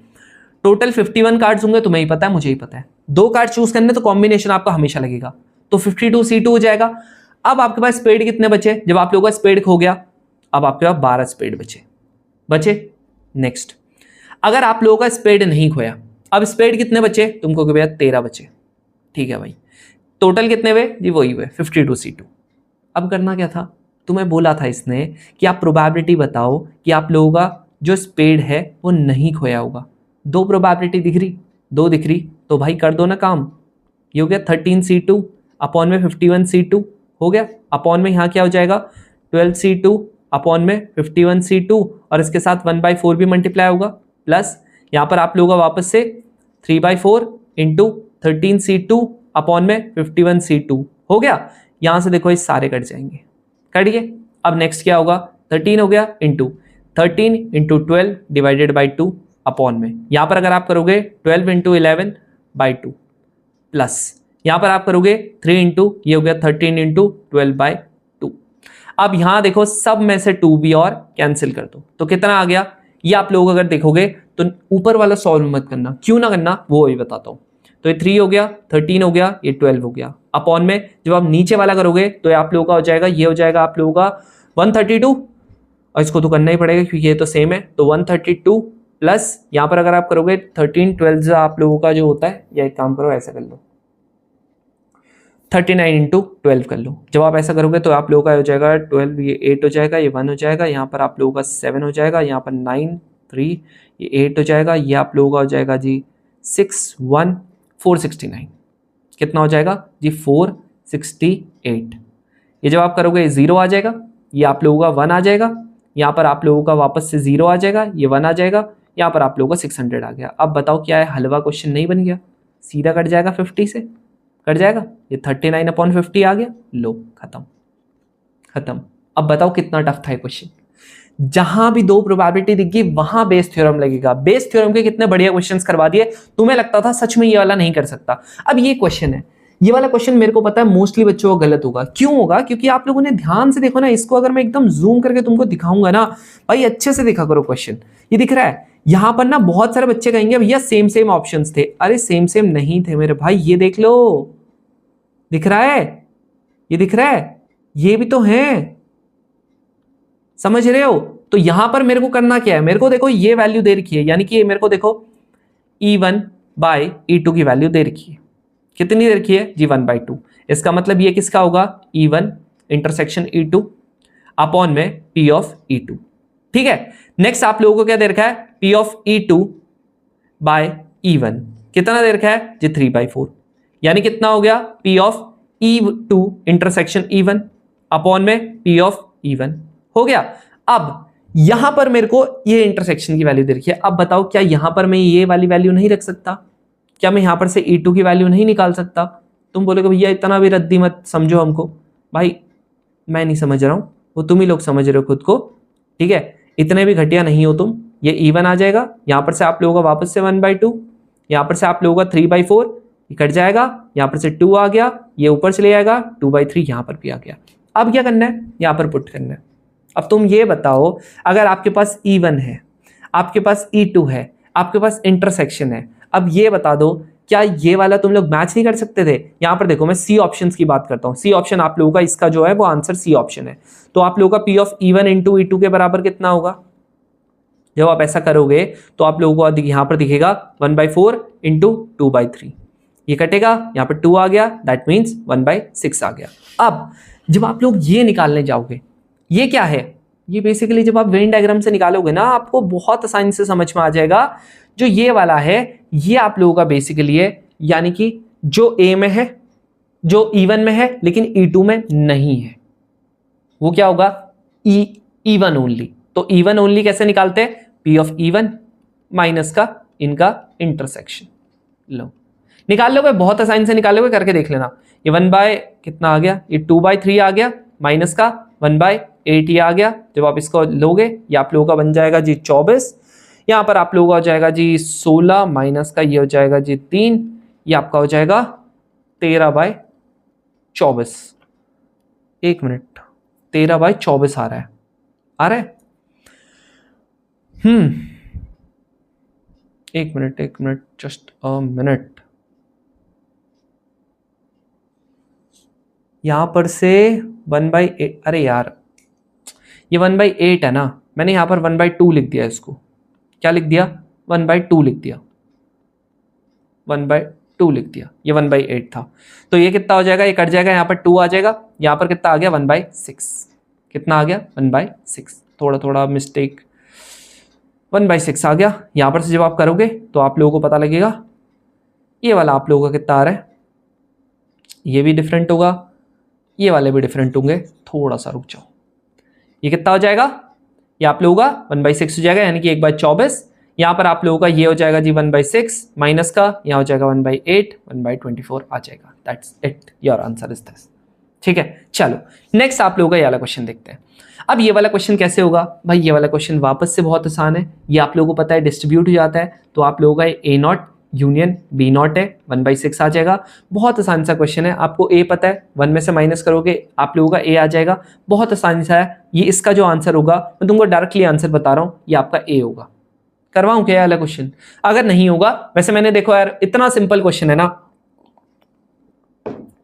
टोटल 51 कार्ड्स होंगे, तुम्हें ही पता है, मुझे ही पता है। 2 कार्ड चूज करने तो कॉम्बिनेशन आपका हमेशा लगेगा, तो 52C2 हो जाएगा। अब आपके पास स्पेड कितने बचे, जब आप लोगों का स्पेड खो गया, अब आपके पास 12 स्पेड बचे। नेक्स्ट, अगर आप लोगों का स्पेड नहीं खोया, अब स्पेड कितने बचे, तुमको भैया 13 बचे। ठीक है भाई, टोटल कितने हुए जी, वही हुए 52C2। अब करना क्या था, तुम्हें बोला था इसने कि आप प्रोबेबिलिटी बताओ कि आप लोगों का जो स्पेड है वो नहीं खोया होगा। 2 प्रोबेबिलिटी दिख रही, 2 दिख रही, तो भाई कर दो ना काम। ये हो गया 13C2 अपॉन में 51C2 हो गया, अपॉन में यहाँ क्या हो जाएगा 12C2 अपॉन में 51C2, और इसके साथ 1/4 भी मल्टीप्लाई होगा, प्लस यहाँ पर आप लोगों का वापस से 3/4 इंटू 13C2 अपॉन में 51C2 हो गया। यहाँ से देखो ये सारे कट जाएंगे, कट गए। अब नेक्स्ट क्या होगा, 13 हो गया into 13 into 12 divided by 2 upon में, यहाँ पर अगर आप करोगे 12 इंटू 11/2 प्लस यहाँ पर आप करोगे 3 इंटू, ये हो गया 13 इंटू 12/2। अब यहाँ देखो सब में से 2 भी और कैंसिल कर दो, तो कितना आ गया, ये आप लोग अगर देखोगे तो ऊपर वाला सॉल्व मत करना, क्यों ना करना वो ही बताता हूँ। तो ये 3 हो गया, 13 हो गया, ये 12 हो गया, अपॉन में जब आप नीचे वाला करोगे तो ये आप लोगों का हो जाएगा, ये हो जाएगा आप लोगों का 132, और इसको तो करना ही पड़ेगा क्योंकि ये तो सेम है, तो 132 प्लस यहाँ पर अगर आप करोगे 13 12 आप लोगों का जो होता है, या एक काम करो ऐसा कर लो 39 इंटू 12 कर लो। जब आप ऐसा करोगे तो आप लोगों का हो जाएगा 12, ये 8 हो जाएगा, ये 1 हो जाएगा, यहाँ पर आप लोगों का 7 हो जाएगा, यहाँ पर 9 3, ये 8 हो जाएगा, ये आप लोगों का हो जाएगा जी 6 1 469। कितना हो जाएगा जी 468। ये जब आप करोगे 0 आ जाएगा, ये आप लोगों का 1 आ जाएगा, यहाँ पर आप लोगों का वापस से 0 आ जाएगा, ये 1 आ जाएगा, यहाँ पर आप लोगों का 600 आ गया। अब बताओ क्या है, हलवा क्वेश्चन नहीं बन गया, सीधा कट जाएगा 50 से, कट जाएगा, ये 39/50 आ गया, लो खत्म। अब बताओ कितना टफ था ये क्वेश्चन। जहां भी 2 प्रोबेबिलिटी दिख गई वहां बेस थ्योरम लगेगा। बेस थ्योरम के कितने बढ़िया क्वेश्चंस करवा दिए, तुम्हें लगता था सच में ये वाला नहीं कर सकता। अब ये क्वेश्चन है ये वाला क्वेश्चन मेरे को पता है मोस्टली बच्चों का गलत होगा। क्यों होगा? क्योंकि आप लोगों ने ध्यान से देखो ना, इसको अगर मैं एकदम जूम करके तुमको दिखाऊंगा ना, भाई अच्छे से देखा करो क्वेश्चन। ये दिख रहा है यहां पर ना, बहुत सारे बच्चे कहेंगे भैया सेम सेम ऑप्शंस थे। अरे सेम सेम नहीं थे मेरे भाई, ये देख लो, दिख रहा है, ये दिख रहा है, ये भी तो है, समझ रहे हो? तो यहां पर मेरे को करना क्या है, मेरे को देखो ये वैल्यू दे रखी है, यानी कि ये मेरे को देखो E1 बाय E2 की वैल्यू दे रखी है। कितनी दे रखी है जी? 1/2। इसका मतलब ये किसका होगा? E1 इंटरसेक्शन E2 अपॉन में P ऑफ E2। ठीक है, नेक्स्ट आप लोगों को क्या दे रखा है? P of E2 bye E1 कितना दे रखा है जी? 3/4। यानी कितना हो गया? P of E2 intersection E1 upon में P ऑफ E1 हो गया। अब यहां पर मेरे को ये इंटरसेक्शन की वैल्यू दे रखी है। अब बताओ क्या यहां पर मैं ये वाली वैल्यू नहीं रख सकता? क्या मैं यहां पर से E2 की वैल्यू नहीं निकाल सकता? तुम बोलोगे भैया इतना भी रद्दी मत समझो हमको। भाई मैं नहीं समझ रहा हूं, वो तुम ही लोग समझ रहे हो खुद को। ठीक है, इतने भी घटिया नहीं हो तुम। ये E1 आ जाएगा, यहां पर से आप लोगों का वापस से 1/2, यहां पर से आप लोगों का 3/4 कट जाएगा, यहां पर से 2 आ गया, ये ऊपर चले जाएगा, 2/3 यहां पर भी आ गया। अब क्या करना है? यहां पर पुट करना है। अब तुम ये बताओ, अगर आपके पास E1 है, आपके पास E2 है, आपके पास इंटरसेक्शन है, अब ये बता दो क्या ये वाला तुम लोग मैच नहीं कर सकते थे? यहां पर देखो मैं सी ऑप्शंस की बात करता हूं। सी ऑप्शन आप लोगों का इसका जो है वो आंसर सी ऑप्शन है। तो आप लोगों का P of E1 into E2 के बराबर कितना होगा? जब आप ऐसा करोगे तो आप लोगों को यहां पर दिखेगा 1/4 इंटू 2/3, ये कटेगा, यहां पर 2 आ गया, दैट मीन्स 1/6 आ गया। अब जब आप लोग ये निकालने जाओगे, ये क्या है? ये बेसिकली जब आप वेन डायग्राम से निकालोगे ना, आपको बहुत आसानी से समझ में आ जाएगा। जो ये वाला है ये आप लोगों का बेसिकली है, यानी कि जो ए में है, जो E1 में है लेकिन E2 में नहीं है, वो क्या होगा? E1 only. तो E1 ओनली कैसे निकालते हैं? P ऑफ E1 माइनस का इनका इंटरसेक्शन। लो निकाल लोगे, बहुत आसानी से निकालोगे, करके देख लेना। ये 1 बाय कितना आ गया? ये 2/3 आ गया, माइनस का 1/8 ये आ गया। जब आप इसको लोगे ये आप लोगों का बन जाएगा जी 24, यहाँ पर आप लोगों का हो जाएगा जी 16, माइनस का ये हो जाएगा जी 3, ये आपका हो जाएगा 13/24। एक मिनट, 13/24 आ रहा है, आ रहा है? एक मिनट, जस्ट अ मिनट। यहां पर से 1/8, अरे यार ये 1/8 है ना, मैंने यहां पर 1/2 लिख दिया। इसको क्या लिख दिया? 1/2 लिख दिया, 1/2 लिख दिया, ये 1/8 था। तो ये कितना हो जाएगा? ये कट जाएगा, यहाँ पर 2 आ जाएगा, यहाँ पर कितना आ गया? 1/6। कितना आ गया? 1/6, थोड़ा मिस्टेक, 1/6 आ गया। यहाँ पर से जब आप करोगे तो आप लोगों को पता लगेगा ये वाला आप लोगों का कितना आ रहा है। ये भी डिफरेंट होगा, ये वाले भी डिफरेंट होंगे। थोड़ा सा रुक जाओ, ये कितना हो जाएगा? ये आप लोगों का 1/6 हो जाएगा, यानी कि 1/24। यहाँ पर आप लोगों का ये हो जाएगा जी 1/6, माइनस का यहाँ हो जाएगा 1/8, 1/24 आ जाएगा। That's it, your answer is this. ठीक है, चलो नेक्स्ट आप लोगों का ये वाला क्वेश्चन देखते हैं। अब ये वाला क्वेश्चन कैसे होगा भाई? ये वाला क्वेश्चन वापस से बहुत आसान है। ये आप लोगों को पता है डिस्ट्रीब्यूट हो जाता है, तो आप लोगों का A0 यूनियन B0 है, 1/6 आ जाएगा। बहुत आसान सा क्वेश्चन है, आपको A पता है, 1 में से माइनस करोगे आप लोगों का A आ जाएगा। बहुत आसानी सा है ये, इसका जो आंसर होगा मैं तुमको डायरेक्टली आंसर बता रहा हूँ, ये आपका A होगा। करवाऊं क्या वाला क्वेश्चन? अगर नहीं होगा, वैसे मैंने देखो यार इतना सिंपल क्वेश्चन है ना,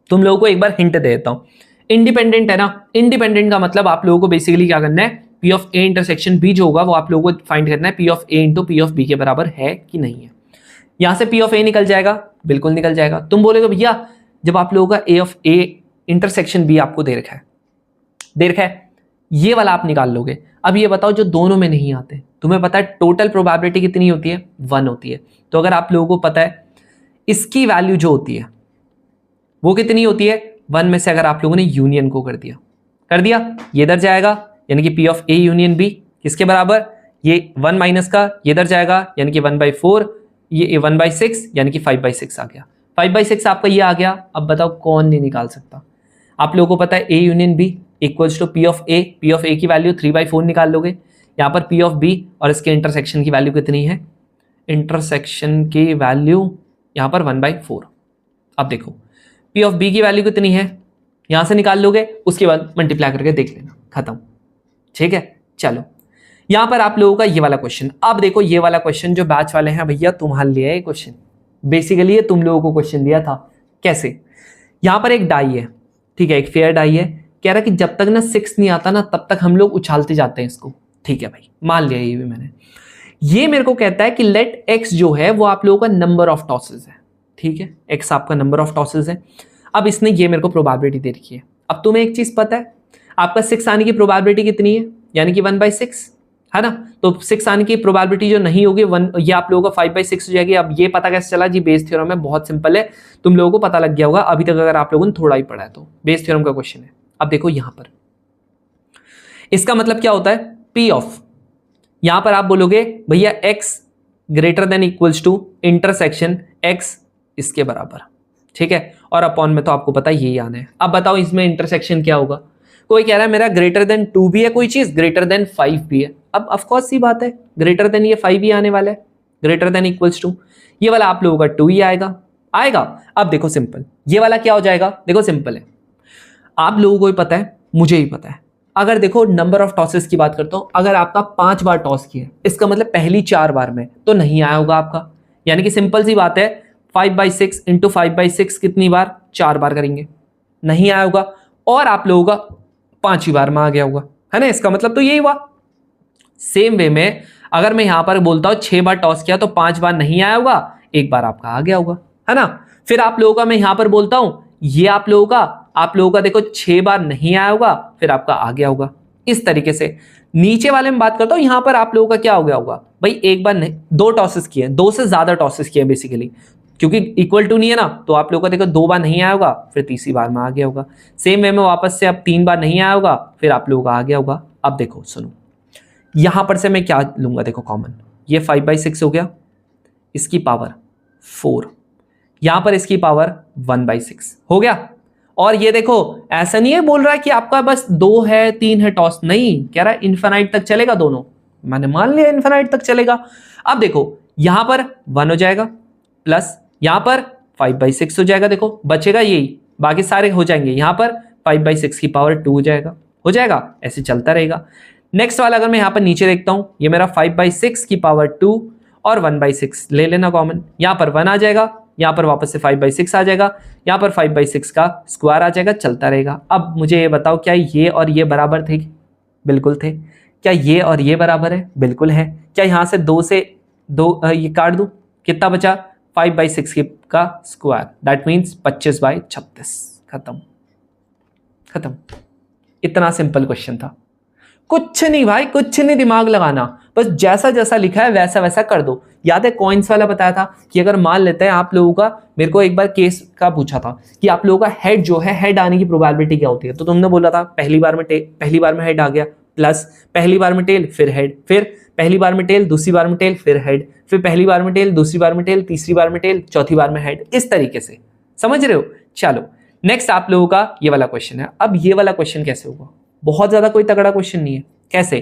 तुम लोगों को एक बार हिंट दे देता हूं। इंडिपेंडेंट है ना, इंडिपेंडेंट का मतलब आप लोगों को बेसिकली क्या करना है? P of A intersection B जो होगा वो आप लोगों को फाइंड करना है P of A into P of B के बराबर है कि नहीं है। यहां से P ऑफ A निकल जाएगा, बिल्कुल निकल जाएगा। तुम बोलोगे भैया जब आप लोगों का A of A intersection B आपको दे रखा है, ये वाला आप निकाल लोगे। अब ये बताओ जो दोनों में नहीं आते, तुम्हें पता है टोटल प्रोबेबिलिटी कितनी होती है? 1 होती है। तो अगर आप लोगों को पता है इसकी वैल्यू जो होती है वो कितनी होती है? 1 में से अगर आप लोगों ने यूनियन को कर दिया, ये इधर जाएगा, यानी कि P of A union B किसके बराबर? ये 1 माइनस का ये इधर जाएगा, यानी कि 1/4, ये 1/6, यानी कि 5/6 आ गया। 5/6 आपका ये आ गया। अब बताओ कौन नहीं निकाल सकता? आप लोगों को पता है A union B equals to P of A। P of A की वैल्यू 3/4 निकाल लोगे। यहाँ पर P ऑफ B और इसके इंटरसेक्शन की वैल्यू कितनी है? इंटरसेक्शन की वैल्यू यहाँ पर 1/4। अब देखो पी ऑफ बी की वैल्यू कितनी है, यहां से निकाल लोगे, उसके बाद मल्टीप्लाई करके देख लेना, खत्म। ठीक है, चलो यहां पर आप लोगों का ये वाला क्वेश्चन। अब देखो ये वाला क्वेश्चन जो बैच वाले हैं भैया तुम्हारे लिए है क्वेश्चन, बेसिकली ये तुम लोगों को क्वेश्चन दिया था। कैसे, यहां पर एक डाई है, ठीक है, एक फेयर डाई है, कह रहा कि जब तक ना 6 नहीं आता ना तब तक हम लोग उछालते जाते हैं इसको। ठीक है भाई, मान लिया ये भी मैंने। ये मेरे को कहता है कि लेट एक्स जो है वो आप लोगों का नंबर ऑफ टॉसेस है। ठीक है, एक्स आपका नंबर ऑफ टॉसेस है। अब इसने ये मेरे को प्रोबेबिलिटी दे रखी है। अब तुम्हें एक चीज पता है, आपका 6 आने की प्रोबेबिलिटी कितनी है, यानी कि 1/6 है ना। तो 6 आने की प्रोबेबिलिटी जो नहीं होगी 1, ये आप लोगों का 5/6 हो जाएगी। अब ये पता कैसे चला जी, बेस थ्योरम है, बहुत सिंपल है, तुम लोगों को पता लग गया होगा अभी तक अगर आप लोगों ने थोड़ा ही पढ़ा है तो। बेस थ्योरम का क्वेश्चन है। अब देखो यहां पर इसका मतलब क्या होता है, पी ऑफ, यहां पर आप बोलोगे भैया x greater than equals to intersection x इसके बराबर। ठीक है, और अपॉन में तो आपको पता है यही आना है। अब बताओ इसमें इंटरसेक्शन क्या होगा। कोई कह रहा है मेरा ग्रेटर देन 2 भी है कोई चीज, ग्रेटर देन 5 भी है। अब ऑफकोर्स सी बात है, ग्रेटर देन ये 5 ही आने वाला है, ग्रेटर देन इक्वल्स टू, ये वाला आप लोगों का 2 ही आएगा। अब देखो सिंपल, ये वाला क्या हो जाएगा, देखो सिंपल है, आप लोगों को भी पता है, मुझे ही पता है। अगर देखो नंबर ऑफ टॉसेस की बात करता हूं, अगर आपका 5 बार टॉस किया, इसका मतलब पहली 4 बार में तो नहीं आया होगा आपका, यानी कि सिंपल सी बात है, 5/6 इंटू 5/6 कितनी बार, 4 बार करेंगे, नहीं आया होगा। और आप लोगों का 5वीं बार में आ गया होगा, है ना, इसका मतलब तो यही हुआ। सेम वे में अगर मैं यहां पर बोलता हूं 6 बार टॉस किया तो 5 बार नहीं आया होगा, 1 बार आपका आ गया होगा, है ना। फिर आप लोगों का मैं यहां पर बोलता हूं ये आप लोगों का देखो 6 बार नहीं आया होगा, फिर आपका आ गया होगा। इस तरीके से नीचे वाले में बात करता हूं, यहां पर आप लोगों का क्या हो गया होगा भाई, 1 बार नहीं, 2 टॉसेस किए, 2 से ज्यादा टॉसेस किए बेसिकली, क्योंकि इक्वल टू नहीं है ना, तो आप लोगों का देखो 2 बार नहीं आया होगा, फिर तीसरी बार में आ गया होगा। सेम वे में वापस से अब 3 बार नहीं आया होगा, फिर आप लोगों का आ गया होगा। अब देखो सुनो, यहां पर से मैं क्या लूंगा, देखो कॉमन, ये 5/6 हो गया, इसकी पावर 4, यहां पर इसकी पावर 1/6 हो गया। और ये देखो ऐसा नहीं है बोल रहा है कि आपका बस 2 है 3 है टॉस, नहीं, कह रहा है इनफाइनाइट तक चलेगा दोनों, मैंने मान लिया इनफाइनाइट तक चलेगा। अब देखो यहां पर 1 हो जाएगा, प्लस यहां पर 5/6 हो जाएगा, देखो बचेगा यही, बाकी सारे हो जाएंगे। यहां पर 5/6 की पावर 2 हो जाएगा, ऐसे चलता रहेगा। नेक्स्ट वाला अगर मैं यहां पर नीचे देखता हूं, ये मेरा 5/6 की पावर 2 और 1/6 ले लेना कॉमन, यहां पर 1 आ जाएगा, यहां पर वापस से 5/6 आ जाएगा, यहां पर 5/6 का स्क्वायर आ जाएगा, चलता रहेगा। अब मुझे ये बताओ क्या ये और ये बराबर थे, बिल्कुल थे। क्या ये और ये बराबर है, बिल्कुल है। क्या यहां से 2 से 2 ये काट दूं, कितना बचा, 5/6 का स्क्वायर, दैट मीन्स 25/36, खत्म। इतना सिंपल क्वेश्चन था, कुछ नहीं भाई, कुछ नहीं दिमाग लगाना, बस जैसा जैसा लिखा है वैसा वैसा कर दो। याद है कॉइन्स वाला बताया था कि अगर मान लेते हैं आप लोगों का, मेरे को एक बार केस का पूछा था कि आप लोगों का हेड जो है, हेड आने की प्रोबेबिलिटी क्या होती है, तो तुमने बोला था पहली बार में हेड आ गया, प्लस पहली बार में टेल, फिर हेड, फिर पहली बार में टेल, दूसरी बार में टेल, फिर हेड, फिर पहली बार में टेल, दूसरी बार में टेल, तीसरी बार में टेल, चौथी बार में हेड, इस तरीके से, समझ रहे हो। चलो नेक्स्ट आप लोगों का ये वाला क्वेश्चन है। अब ये वाला क्वेश्चन कैसे होगा, बहुत ज्यादा कोई तगड़ा क्वेश्चन नहीं है। कैसे,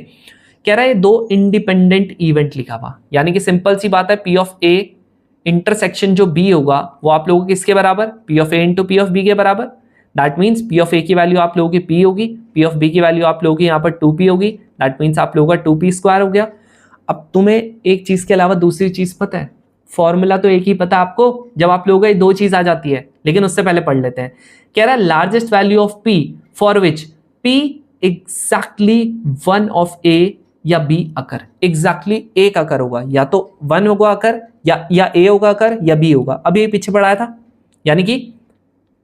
कह रहा है 2 इंडिपेंडेंट इवेंट लिखा हुआ, यानी कि सिंपल सी बात है, पी ऑफ ए इंटरसेक्शन जो बी होगा वो आप लोगों के किसके बराबर, P of A into P of B के बराबर। That means P of A की वैल्यू आप लोगों की पी होगी, पी ऑफ बी की वैल्यू आप लोगों की यहाँ पर 2p होगी, दैट मीन्स आप लोगों का 2p स्क्वायर हो गया। अब तुम्हें एक चीज के अलावा दूसरी चीज पता है, फॉर्मूला तो एक ही पता आपको जब आप लोगों को 2 चीज आ जाती है, लेकिन उससे पहले पढ़ लेते हैं। कह रहा है largest value of P for which P exactly 1 of A या बी अकर, एग्जैक्टली एक अकर होगा, या तो 1 होगा अकर, या ए होगा अकर, या बी होगा। अभी ये पीछे पढ़ाया था, यानी कि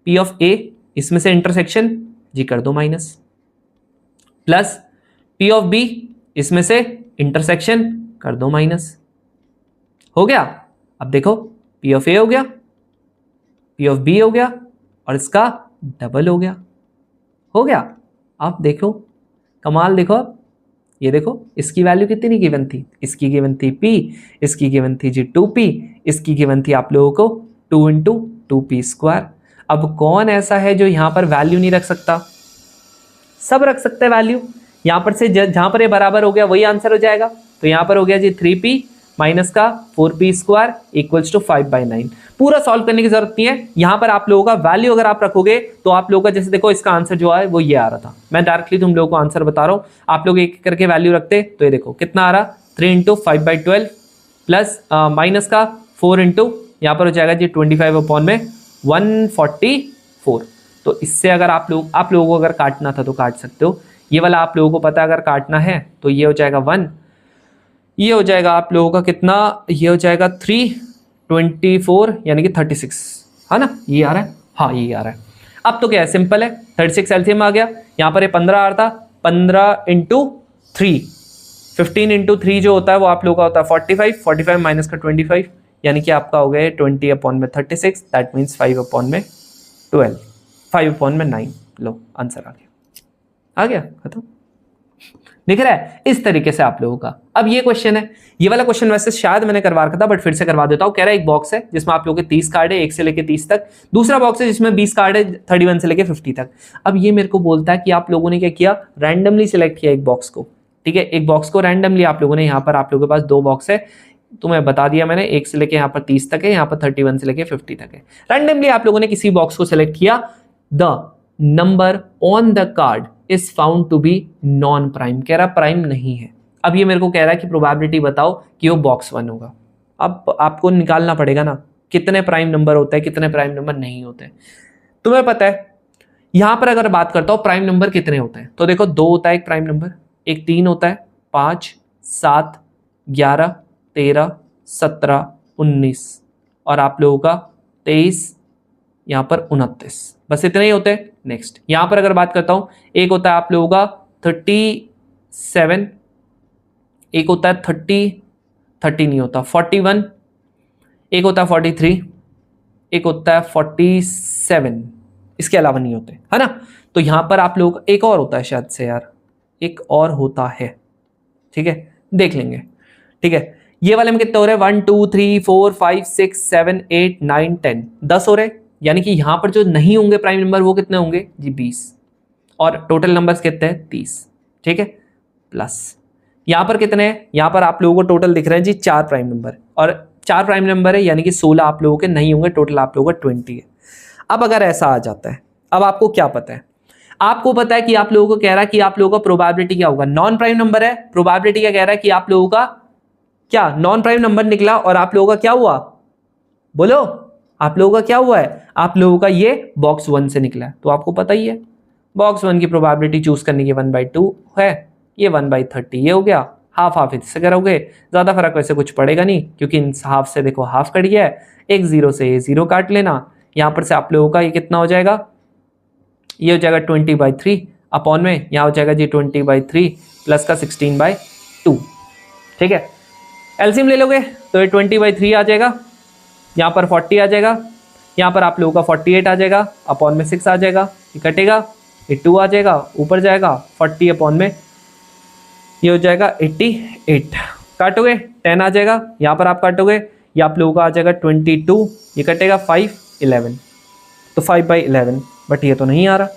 पी ऑफ ए, इसमें से इंटरसेक्शन जी कर दो minus, plus P of B, इसमें से इंटरसेक्शन कर दो माइनस, हो गया। अब देखो पी ऑफ ए हो गया, पी ऑफ बी हो गया, और इसका डबल हो गया। आप देखो कमाल, देखो अब ये देखो इसकी वैल्यू कितनी गिवन थी, इसकी गिवन थी p, इसकी गिवन थी जी 2p, इसकी गिवन थी आप लोगों को 2 इंटू 2p स्क्वायर। अब कौन ऐसा है जो यहां पर वैल्यू नहीं रख सकता, सब रख सकते हैं वैल्यू। यहां पर से जहां पर ये बराबर हो गया वही आंसर हो जाएगा, तो यहां पर हो गया जी 3p माइनस का 4p² इक्वल्स टू 5/9। पूरा सॉल्व करने की जरूरत नहीं है। यहां पर आप लोगों का वैल्यू अगर आप रखोगे तो आप लोगों का, जैसे देखो इसका आंसर जो है वो ये आ रहा था, मैं डायरेक्टली तुम लोगों को आंसर बता रहा हूं, आप लोग एक करके वैल्यू रखते तो ये देखो कितना आ रहा, 3 × 5/12 प्लस माइनस का 4 इंटू यहाँ पर हो जाएगा जी 25 में 144। तो इससे अगर आप लोगों को अगर काटना था तो काट सकते हो। ये वाला आप लोगों को पता है अगर काटना है तो ये हो जाएगा 1, ये हो जाएगा आप लोगों का कितना, ये हो जाएगा 3, 24 यानी कि 36, है ना, ये आ रहा है, हाँ ये आ रहा है। अब तो क्या है, सिंपल है, 36 एलसीएम आ गया, यहाँ पर ये 15 आ रहा था, 15 × 3, 15 × 3 जो होता है वो आप लोगों का होता है 45, 45 माइनस का 25 यानी कि आपका हो गया 20/36, दैट मीन्स 5/12, 5/9। लो आंसर आ गया खत्म। दिख रहा है इस तरीके से आप लोगों का। अब ये क्वेश्चन है, ये वाला क्वेश्चन वैसे शायद मैंने करवा रखा था बट फिर से करवा देता हूं। कह रहा है एक बॉक्स है जिसमें आप लोगों के 30 कार्ड है 1 से लेके 30 तक, दूसरा बॉक्स है जिसमें 20 कार्ड है 31 से लेके 50 तक। अब ये मेरे को बोलता है कि आप लोगों ने क्या किया, रैंडमली सिलेक्ट किया एक बॉक्स को, ठीक है, एक बॉक्स को रैंडमली आप लोगों ने, यहाँ पर आप लोगों के पास 2 बॉक्स है, तुम्हें बता दिया मैंने, 1 से लेके यहाँ पर 30 तक है, यहाँ पर 31 से लेके 50 तक है। रैंडमली आप लोगों ने किसी बॉक्स को सिलेक्ट किया, the number on the card is found to be non prime, कह रहा प्राइम नहीं है। अब ये मेरे को कह रहा है कि प्रोबेबिलिटी बताओ कि वो बॉक्स 1 होगा। अब आपको निकालना पड़ेगा ना कितने प्राइम नंबर होते हैं, कितने प्राइम नंबर नहीं होते हैं। तुम्हें पता है यहां पर अगर बात करता हूं प्राइम नंबर कितने होते हैं, तो देखो 2 होता है एक प्राइम नंबर, एक 3 होता है, 5, 7, 11, 13, 17, 19 और आप लोगों का 23, यहां पर 29, बस इतने ही होते हैं। नेक्स्ट यहां पर अगर बात करता हूं, एक होता है आप लोगों का 37, एक होता है 30 नहीं होता 41, एक होता है 43, एक होता है 47, इसके अलावा नहीं होते, है ना। तो यहां पर आप लोग, एक और होता है शायद से यार, एक और होता है, ठीक है देख लेंगे, ठीक है। ये वाले में कितने हो रहे हैं, 1 2 3 4 5 6 7 8 9 10, 10 हो रहे, यानी कि यहां पर जो नहीं होंगे प्राइम नंबर वो कितने होंगे जी 20, और टोटल नंबर्स कितने हैं 30, ठीक है। प्लस यहां पर कितने हैं, यहां पर आप लोगों को टोटल दिख रहे हैं जी 4 प्राइम नंबर, और 4 प्राइम नंबर है यानी कि 16 आप लोगों के नहीं होंगे, टोटल आप लोगों का 20 है। अब अगर ऐसा आ जाता है, अब आपको क्या पता है, आपको पता है कि आप लोगों को कह रहा है कि आप लोगों का प्रोबेबिलिटी क्या होगा, नॉन प्राइम नंबर है, प्रोबेबिलिटी क्या कह रहा है कि आप लोगों का क्या नॉन प्राइम नंबर निकला, और आप लोगों का क्या हुआ, बोलो आप लोगों का क्या हुआ है, आप लोगों का ये बॉक्स 1 से निकला है। तो आपको पता ही है बॉक्स 1 की प्रोबेबिलिटी चूज करने की 1/2 है, ये 1/30 ये हो गया, हाफ हाफ इससे करोगे, ज्यादा फर्क वैसे कुछ पड़ेगा नहीं क्योंकि इन हाफ से देखो हाफ कट गया है, एक 0 से ये 0 काट लेना, यहां पर से आप लोगों का ये कितना हो जाएगा, ये हो जाएगा 20/3 अपॉन में यहाँ हो जाएगा जी 20/3 प्लस का 16/2, ठीक है। एलसीएम ले लोगे तो ये 20/3 आ जाएगा, यहाँ पर 40 आ जाएगा, यहाँ पर आप लोगों का 48 आ जाएगा, अपॉन में 6 आ जाएगा, ये कटेगा, ये 2 आ जाएगा, ऊपर जाएगा 40 अपॉन में ये हो जाएगा 88, काटोगे 10 आ जाएगा, यहाँ पर आप काटोगे ये आप लोगों का आ जाएगा 22, ये कटेगा 5 11, तो 5/11, बट ये तो नहीं आ रहा,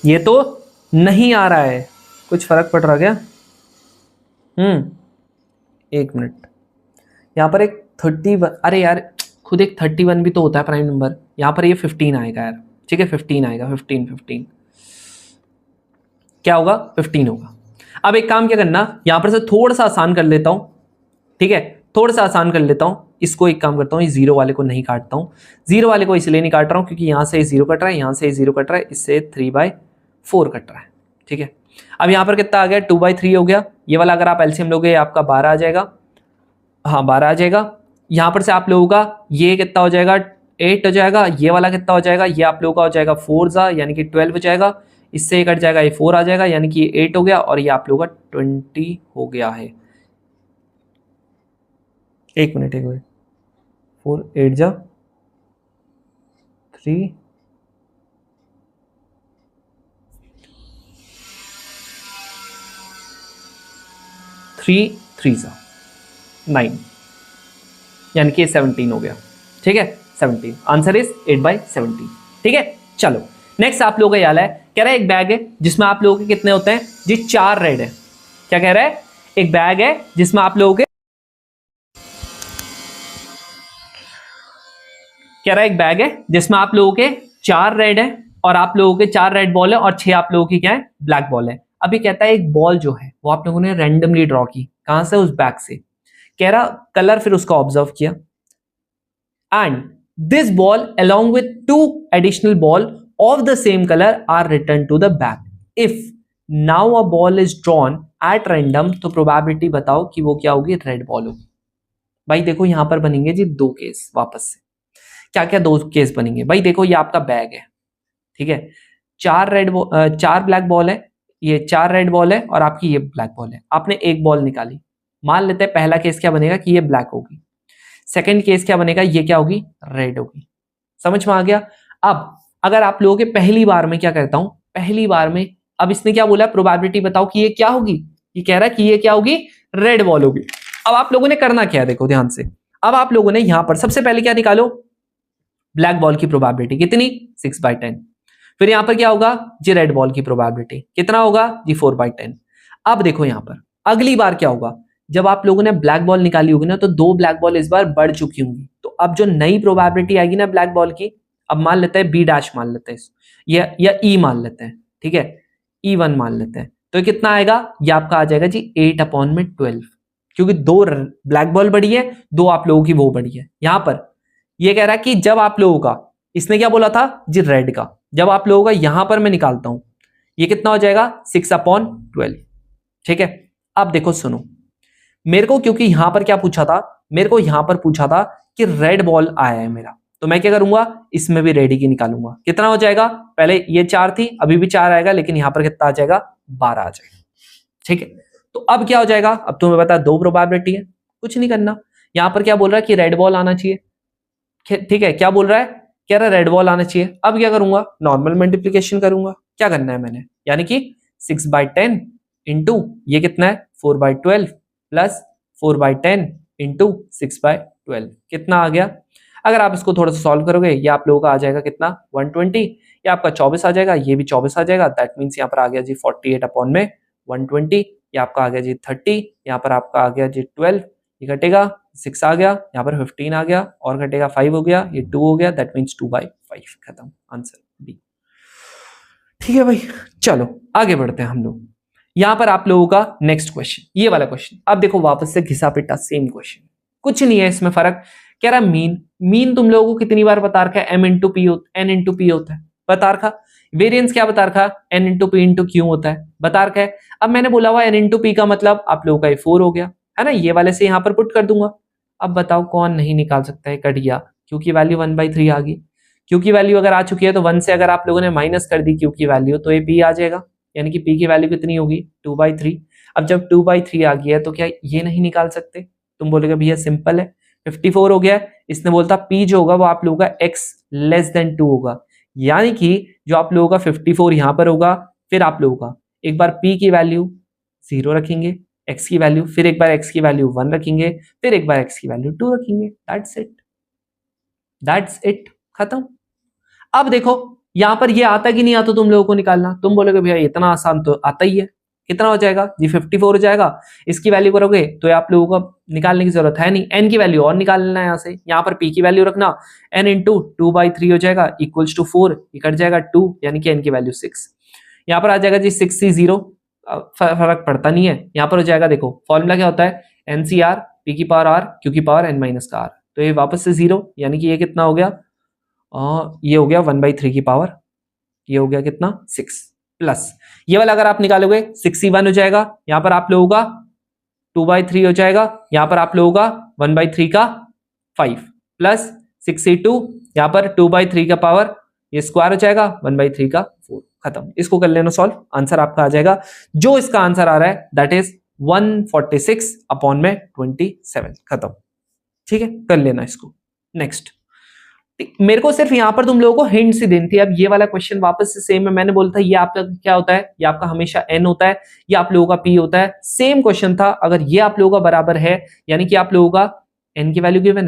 ये तो नहीं आ रहा है, कुछ फर्क पड़ रहा क्या, एक मिनट, यहाँ पर एक 31, अरे यार खुद एक 31 भी तो होता है प्राइम नंबर, यहाँ पर ये 15 आएगा यार, ठीक है 15 आएगा, 15 क्या होगा 15 होगा। अब एक काम क्या करना, यहाँ पर से थोड़ा सा आसान कर लेता हूँ, ठीक है थोड़ा सा आसान कर लेता हूँ, इसको एक काम करता हूँ, इस 0 वाले को नहीं काटता हूँ, 0 वाले को इसलिए नहीं काट रहा हूँ क्योंकि यहाँ से 0 कट रहा है, यहाँ से 0 कट रहा है, इससे 3/4 कट रहा है, ठीक है। अब यहाँ पर कितना आ गया 2/3 हो गया, ये वाला अगर आप एलसीएम लोगे आपका 12 आ जाएगा, हाँ 12 आ जाएगा, यहाँ पर से आप लोगों का ये कितना हो जाएगा 8 हो जाएगा, ये वाला कितना हो जाएगा, ये आप लोगों का हो जाएगा 4 यानी कि 12 हो जाएगा, इससे ये कट जाएगा, ये 4 आ जाएगा यानी कि ये 8 हो गया, और ये आप लोगों का 20 हो गया है। एक मिनट 4 8 जा 3 3 3 जा 9 यानी कि 17 हो गया, ठीक है 17, आंसर इज 8/17, ठीक है। चलो नेक्स्ट आप लोगों का याद है कह रहा है एक बैग है जिसमें आप लोगों के कितने होते हैं जी 4 रेड है। क्या कह रहा है, एक बैग है जिसमें आप लोगों के, कह रहा है एक बैग है जिसमें आप लोगों के 4 रेड है और आप लोगों के 4 रेड बॉल है और 6 आप लोगों की क्या है ब्लैक बॉल है। अभी कहता है एक बॉल जो है वो आप लोगों ने रैंडमली ड्रॉ की, कहां से, उस बैग से। कह रहा कलर फिर उसका ऑब्जर्व किया and this ball along with 2 additional ball of the same color are returned to the bag. If now a ball is drawn at random, तो प्रोबेबिलिटी बताओ कि वो क्या होगी, रेड बॉल होगी। भाई देखो यहां पर बनेंगे जी 2 केस, वापस से क्या क्या 2 केस बनेंगे। भाई देखो ये आपका बैग है, ठीक है, 4 ब्लैक बॉल है, ये 4 रेड बॉल है और आपकी ये ब्लैक बॉल है। आपने एक बॉल निकाली, मान लेते हैं पहला केस क्या बनेगा कि ये ब्लैक होगी, सेकंड केस क्या बनेगा, ये क्या होगी, रेड होगी। समझ में आ गया। अब अगर आप लोगों के पहली बार में क्या करता हूं, पहली बार में अब इसने क्या बोला, प्रोबेबिलिटी बताओ कि ये क्या होगी, ये कह रहा है कि ये क्या होगी, रेड बॉल होगी। अब आप लोगों ने करना क्या है, देखो ध्यान से, अब आप लोगों ने यहां पर सबसे पहले क्या निकालो, ब्लैक बॉल की प्रोबेबिलिटी कितनी, 6/10। फिर यहां पर क्या होगा जी, रेड बॉल की प्रोबेबिलिटी कितना होगा जी, 4/10। अब देखो यहां पर अगली बार क्या होगा, जब आप लोगों ने ब्लैक बॉल निकाली होगी ना, तो 2 ब्लैक बॉल इस बार बढ़ चुकी होंगी। तो अब जो नई प्रोबेबिलिटी आएगी ना ब्लैक बॉल की, अब मान लेते हैं बी डैश मान लेते हैं या ई मान लेते हैं, ठीक है, E1 मान लेते हैं। तो ये कितना आएगा, ये आपका आ जाएगा जी 8/12, क्योंकि 2 ब्लैक बॉल बढ़ी है, 2 आप लोगों की वो बढ़ी है। यहां पर ये कह रहा है कि जब आप लोगों का, इसने क्या बोला था जी रेड का, जब आप लोगों का यहां पर मैं निकालता हूं, ये कितना हो जाएगा 6/12, ठीक है। अब देखो सुनो, मेरे को क्योंकि यहां पर क्या पूछा था, मेरे को यहां पर पूछा था कि रेड बॉल आया है मेरा, तो मैं क्या करूंगा, इसमें भी रेड ही की निकालूंगा। कितना हो जाएगा, पहले ये 4 थी, अभी भी 4 आएगा, लेकिन यहां पर कितना आ जाएगा, 12 आ जाएगा, ठीक है। तो अब क्या हो जाएगा, अब तुम्हें पता 2 प्रोबेबिलिटी है, कुछ नहीं करना। यहां पर क्या बोल रहा है कि रेड बॉल आना चाहिए, ठीक है, क्या बोल रहा है, कह रहा है रेड बॉल आना चाहिए। अब क्या करूंगा, नॉर्मल मल्टीप्लीकेशन करूंगा। क्या करना है मैंने, यानी कि 6/10 इंटू ये कितना है 4/12 प्लस 4/10 इंटू 6/12 कितना आ गया। अगर आप इसको थोड़ा सा सॉल्व करोगे, ये आप लोगों का आ जाएगा कितना 120, ये आपका 24 आ जाएगा, ये भी 24 आ जाएगा। दैट मीन्स यहाँ पर आ गया जी 48/120, ये आपका आ गया जी 30, यहाँ पर आपका आ गया जी 12, ये घटेगा 6 आ गया, यहाँ पर 15 आ गया और घटेगा 5 हो गया, ये 2 हो गया, दैट मीन्स 2/5 खत्म, आंसर बी। ठीक है भाई, चलो आगे बढ़ते हैं हम लोग। यहां पर आप लोगों का नेक्स्ट क्वेश्चन, ये वाला क्वेश्चन, अब देखो वापस से घिसा पिटा सेम क्वेश्चन, कुछ नहीं है इसमें फर्क। कह रहा मीन तुम लोगों को कितनी बार बता रखा है, M into P N into P होता है, बता रखा। वेरिएंस क्या बता रखा, N into P into Q होता है, बता रखा है। अब मैंने बोला हुआ एन इंटू पी का मतलब आप लोगों का ये 4 हो गया है ना, ये वाले से यहां पर पुट कर दूंगा। अब बताओ कौन नहीं निकाल सकता है, कट गया, क्योंकि वैल्यू 1/3 आ गई। क्यू की वैल्यू अगर आ चुकी है तो 1 से अगर आप लोगों ने माइनस कर दी क्यू की वैल्यू, तो ये पी आ जाएगा, यानी कि पी की वैल्यू कितनी होगी 2/3। अब जब 2/3 आ गया है तो क्या ये नहीं निकाल सकते, तुम बोलोगे भैया सिंपल है, 54 हो गया है। इसने बोलता पी जो होगा वो आप लोगों का x लेस देन 2 होगा, यानी कि जो आप लोगों का 54 यहां पर होगा, फिर आप लोगों का एक बार p की वैल्यू 0 रखेंगे, x की वैल्यू, फिर एक बार x की वैल्यू 1 रखेंगे, फिर एक बार x की वैल्यू 2 रखेंगे। दैट्स इट, खत्म। अब देखो यहां पर ये आता कि नहीं आता तुम लोगों को निकालना, तुम बोलोगे भैया इतना आसान तो आता ही है। कितना हो जाएगा जी 54 हो जाएगा, इसकी वैल्यू करोगे तो आप लोगों को निकालने की जरूरत है नहीं, एन की वैल्यू और निकाल लेना है यहाँ से, यहाँ पर पी की वैल्यू रखना, एन इंटू 2/3 हो जाएगा इक्वल्स टू 4, कट जाएगा 2, यानी कि एन की वैल्यू 6। यहाँ पर आ जाएगा जी 6C0, फर्क पड़ता नहीं है, यहाँ पर हो जाएगा, देखो फॉर्मूला क्या होता है, NCR पी की पावर आर क्यू की पावर n माइनस का आर, तो ये वापस से 0, यानी कि ये कितना हो गया, ये हो गया 1/3 की पावर, ये हो गया कितना 6, प्लस ये वाला अगर आप निकालोगे 6C1 हो जाएगा, यहां पर आप लोगों का 2/3 हो जाएगा, यहां पर आप लोगों का 1/3 का 5 प्लस 6C2, यहां पर 2/3 का पावर ये स्क्वायर हो जाएगा 1/3 का 4, खत्म। इसको कर लेना सॉल्व, आंसर आपका आ जाएगा, जो इसका आंसर आ रहा है दैट इज 146/27, खत्म। ठीक है, कर लेना इसको। नेक्स्ट, मेरे को सिर्फ यहां पर तुम लोगों को हिंट सी देनी थी। अब ये वाला क्वेश्चन वापस से सेम है, मैंने बोला था ये आपका क्या होता है, ये आपका हमेशा n होता है, ये आप लोगों का p होता है, सेम क्वेश्चन था। अगर ये आप लोगों का बराबर है, यानी कि आप लोगों का n की वैल्यू गिवन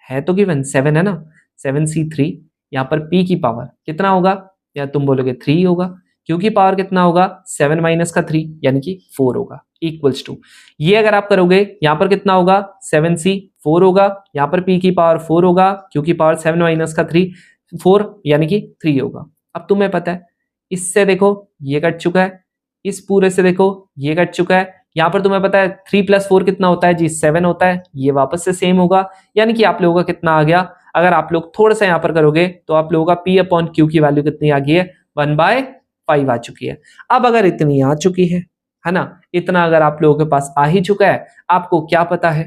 है तो गिवन 7 है ना, 7C3, यहाँ पर p की पावर कितना होगा, या तुम बोलोगे 3 होगा, क्यू की पावर कितना होगा 7 माइनस का 3 यानी कि 4 होगा इक्वल्स टू, ये अगर आप करोगे यहाँ पर कितना होगा 7c 4 होगा, यहाँ पर p की पावर 4 होगा, क्यू की पावर 7 माइनस का 3 4 यानी कि 3 होगा। अब तुम्हें पता है इससे देखो ये कट चुका है, इस पूरे से देखो ये कट चुका है, यहाँ पर तुम्हें पता है 3 + 4 कितना होता है जी 7 होता है, ये वापस से सेम होगा, यानी कि आप लोगों का कितना आ गया, अगर आप लोग थोड़ा सा यहाँ पर करोगे तो आप लोगों का P/Q की वैल्यू कितनी आ गई है 1/5 आ चुकी है। अब अगर इतनी आ चुकी है ना, इतना अगर आप लोगों के पास आ ही चुका है, आपको क्या पता है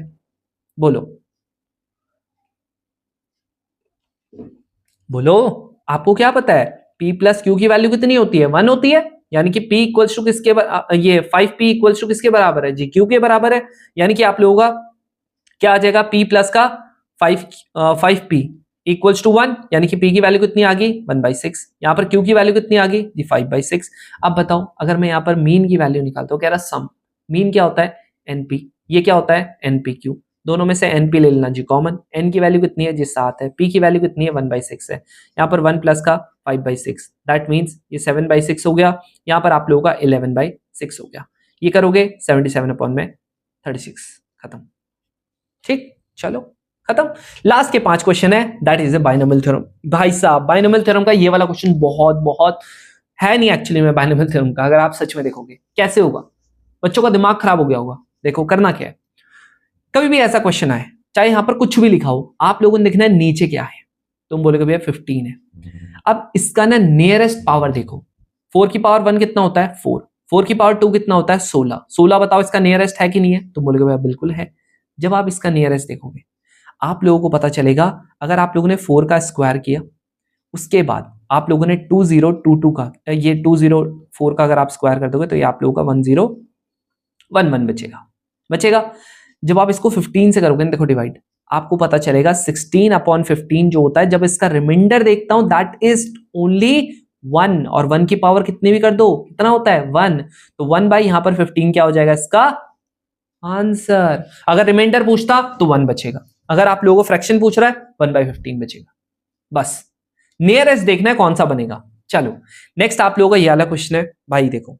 बोलो बोलो, आपको क्या पता है P + Q की वैल्यू कितनी होती है 1 होती है, यानी कि P इक्वल्स टू किसके ये 5P इक्वल्स टू किसके बराबर है जी Q के बराबर है, यानी कि आप लोगों का क्या आ जाएगा P प्लस का 5P इक्वल्स टू 1, यानी कि P की वैल्यू कितनी आ गई 1/6, यहाँ पर Q की वैल्यू कितनी आ गई जी 5/6। अब बताओ अगर मैं यहाँ पर मीन की वैल्यू निकालता हूँ, कह रहा सम, मीन क्या होता है NP, ये क्या होता है NPQ, दोनों में से NP ले लेना जी कॉमन, N की वैल्यू कितनी है जी 7 है, P की वैल्यू कितनी है 1/6 है, यहाँ पर 1 प्लस का 5/6 दैट मीन्स ये 7/6 हो गया, यहाँ पर आप लोगों का 11/6 हो गया, ये करोगे 77/36 खत्म। ठीक, चलो खत्म। लास्ट के 5 क्वेश्चन है, that is a binomial theorem. भाई साहब बाइनोमियल थ्योरम का ये वाला क्वेश्चन बहुत बहुत है नहीं एक्चुअली में बाइनोमियल थ्योरम का, अगर आप सच में देखोगे कैसे होगा, बच्चों का दिमाग खराब हो गया होगा। देखो करना क्या है, कभी भी ऐसा क्वेश्चन आए चाहे यहां पर कुछ भी लिखा हो, आप लोगों ने देखना है नीचे क्या है, तुम बोलोगे भैया 15 है, अब इसका ना नियरेस्ट पावर देखो, 4 की पावर 1 कितना होता है 4, 4 की पावर 2 कितना होता है 16, 16 बताओ इसका नियरेस्ट है कि नहीं है, तुम बोलोगे भैया बिल्कुल है। जब आप इसका नियरेस्ट देखोगे आप लोगों को पता चलेगा, अगर आप लोगों ने 4 का स्क्वायर किया, उसके बाद आप लोगों ने 2022 का ये 204 का अगर आप स्क्वायर कर दोगे तो ये आप लोगों का 1011 बचेगा। जब आप इसको 15 से करोगे देखो डिवाइड, आपको पता चलेगा 16/15 जो होता है, जब इसका रिमाइंडर देखता हूं दैट इज ओनली 1, और 1 की पावर कितने भी कर दो कितना होता है 1, तो 1 बाई यहां पर 15 क्या हो जाएगा इसका आंसर। अगर रिमाइंडर पूछता तो 1 बचेगा, अगर आप लोगों को फ्रैक्शन पूछ रहा है 1/15 बचेगा, बस नियरेस्ट देखना है कौन सा बनेगा। चलो नेक्स्ट आप लोगों का ये वाला क्वेश्चन है, भाई देखो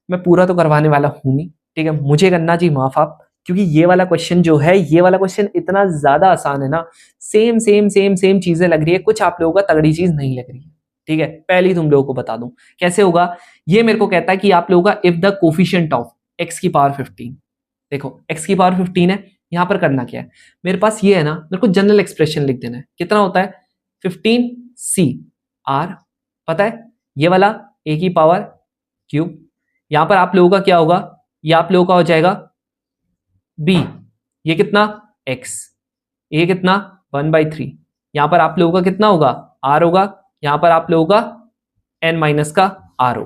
मैं पूरा तो करवाने वाला हूं नहीं, ठीक है, मुझे करना जी माफ आप, क्योंकि ये वाला क्वेश्चन जो है, ये वाला क्वेश्चन इतना ज्यादा आसान है ना, सेम सेम सेम सेम चीजें लग रही है, कुछ आप लोगों का तगड़ी चीज नहीं लग रही है, ठीक है। पहले ही तुम लोगों को बता दूं कैसे होगा, ये मेरे को कहता है कि आप लोगों का if the coefficient of x की पावर 15, देखो x की पावर 15 है, यहां पर करना क्या है, मेरे पास ये है ना, मेरे को जनरल एक्सप्रेशन लिख देना है, कितना होता है 15c r, पता है ये वाला a की पावर क्यूब, यहां पर आप लोगों का क्या होगा, ये आप लोगों का हो जाएगा b, ये कितना x, ये कितना 1/3, यहां पर आप लोगों का कितना होगा r होगा, यहां पर आप लोगों का n माइनस का r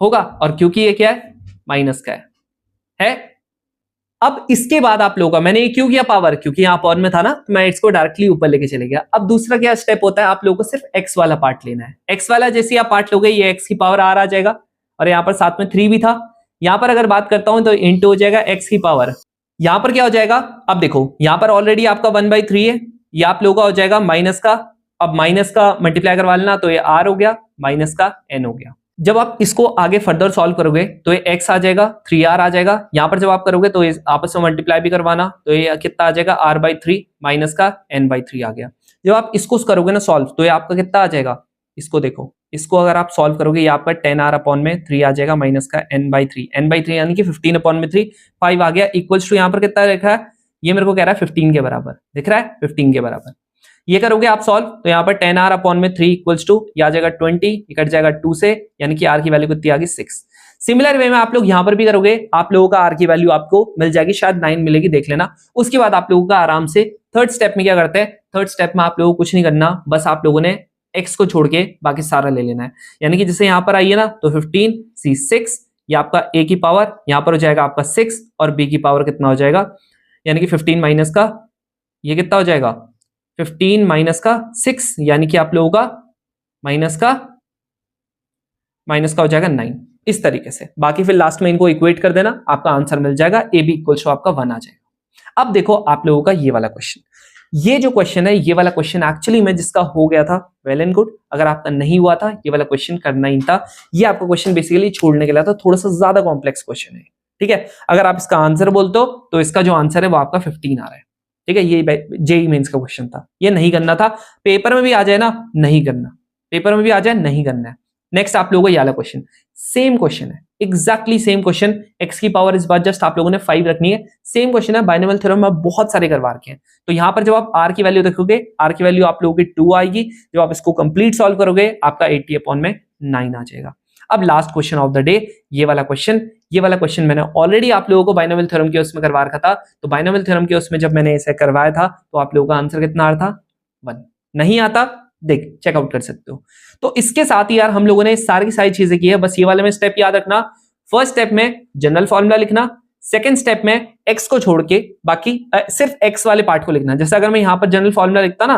होगा, और क्योंकि ये क्या है माइनस का है। अब इसके बाद आप लोगों का, मैंने ये क्यों किया पावर, क्योंकि यहां पावर में था ना, तो मैं इसको डायरेक्टली ऊपर लेके चले गया। अब दूसरा क्या स्टेप होता है, आप लोगों को सिर्फ x वाला पार्ट लेना है, x वाला जैसे आप पार्ट लोगे ये x की पावर r आ जाएगा, और यहां पर साथ में 3 भी था, यहां पर अगर बात करता हूं तो इंटू हो जाएगा x की पावर, यहां पर क्या हो जाएगा, अब देखो यहां पर ऑलरेडी आपका 1/3 है, ये आप लोगों का हो जाएगा माइनस का, अब माइनस का मल्टीप्लाई करवा लेना, तो ये r हो गया माइनस का n हो गया। जब आप इसको आगे फर्दर सॉल्व करोगे तो ये x आ जाएगा 3r आ जाएगा, यहां पर जब आप करोगे तो आपस में मल्टीप्लाई भी करवाना, तो ये कितना आ जाएगा r/3 माइनस का n/3 आ गया। जब आप इसको करोगे ना सॉल्व, तो ये आपका कितना आ जाएगा, इसको देखो, इसको अगर आप सॉल्व करोगे ये आपका 10r/3 आ जाएगा माइनस का n/3 यानी कि 15/3 5 आ गया, इक्वल्स टू यहां पर कितना लिखा है, ये मेरे को कह रहा है 15 के बराबर, दिख रहा है 15 के बराबर। ये करोगे आप सॉल्व तो यहाँ पर 10r/3 इक्वल्स टू ये आ जाएगा 20, कट जाएगा 2 से, यानी कि r की वैल्यू कितनी आ गई 6। सिमिलर वे में आप लोग यहाँ पर भी करोगे, आप लोगों का r की वैल्यू आपको मिल जाएगी, शायद 9 मिलेगी, देख लेना। उसके बाद आप लोगों का आराम से थर्ड स्टेप में क्या करते हैं, थर्ड स्टेप में आप लोगों को कुछ नहीं करना, बस आप लोगों ने x को छोड़ के बाकी सारा ले लेना है, यानी कि जैसे यहाँ पर आइए ना तो 15c6, ये आपका a की पावर यहाँ पर हो जाएगा आपका 6, और b की पावर कितना हो जाएगा, यानी कि 15 माइनस का ये कितना हो जाएगा 15 माइनस का 6, यानी कि आप लोगों का माइनस का हो जाएगा 9, इस तरीके से। बाकी फिर लास्ट में इनको इक्वेट कर देना, आपका आंसर मिल जाएगा, ए बी इक्वल्स टू आपका 1 आ जाएगा। अब देखो आप लोगों का ये वाला क्वेश्चन, ये जो क्वेश्चन है, ये वाला क्वेश्चन एक्चुअली में जिसका हो गया था, वेल एंड गुड। अगर आपका नहीं हुआ था, ये वाला क्वेश्चन करना ही था। ये आपका क्वेश्चन बेसिकली छोड़ने के लिए था, थोड़ा सा ज्यादा कॉम्प्लेक्स क्वेश्चन है, ठीक है। अगर आप इसका आंसर बोलते हो तो इसका जो आंसर है वो आपका 15 आ रहा है, ठीक है। ये जेईई मेंस का क्वेश्चन था, ये नहीं करना था। पेपर में भी आ जाए ना, नहीं करना, पेपर में भी आ जाए नहीं करना है। नेक्स्ट आप लोगों को ये वाला क्वेश्चन, सेम क्वेश्चन है, एग्जैक्टली सेम क्वेश्चन। एक्स की पावर इस बार जस्ट आप लोगों ने 5 रखनी है। सेम क्वेश्चन है, बाइनोमियल थ्योरम में बहुत सारे करवा रखे हैं। तो यहां पर जब आप आर की वैल्यू देखोगे, आर की वैल्यू आप लोगों की 2 आएगी। जब आप इसको कंप्लीट सॉल्व करोगे, आपका 80/9 आ जाएगा। अब last question of the day, ये वाला क्वेश्चन मैंने ऑलरेडी आप लोगों को बाइनोमियल थ्योरम के उसमें करवा रखा था। तो बाइनोमियल थ्योरम के उसमें जब मैंने इसे करवाया था तो आप लोगों का आंसर कितना आ रहा था? 1। नहीं आता, देख चेकआउट कर सकते हो। तो इसके साथ ही यार हम लोगों ने सारी चीजें की है। बस ये वाले में स्टेप याद रखना। फर्स्ट स्टेप में जनरल फॉर्मूला लिखना, सेकंड स्टेप में एक्स को छोड़ के बाकी सिर्फ एक्स वाले पार्ट को लिखना। जैसे अगर मैं यहां पर जनरल फॉर्मूला लिखता ना,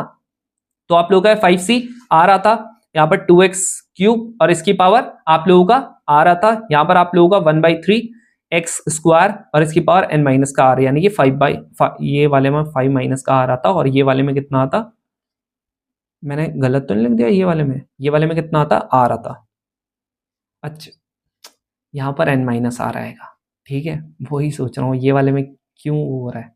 तो आप लोगों का 5c आ रहा था, यहाँ पर 2x³ और इसकी पावर आप लोगों का आ रहा था, यहाँ पर आप लोगों का 1/3 x² और इसकी पावर n माइनस का आ रहा है, यानी कि 5/5। ये वाले में 5 माइनस का आ रहा था, और ये वाले में कितना आता, मैंने गलत तो नहीं लिख दिया? ये वाले में कितना आता आ रहा था। अच्छा, यहाँ पर n माइनस आ रहेगा, ठीक है। वही सोच रहा हूँ ये वाले में क्यों हो रहा है,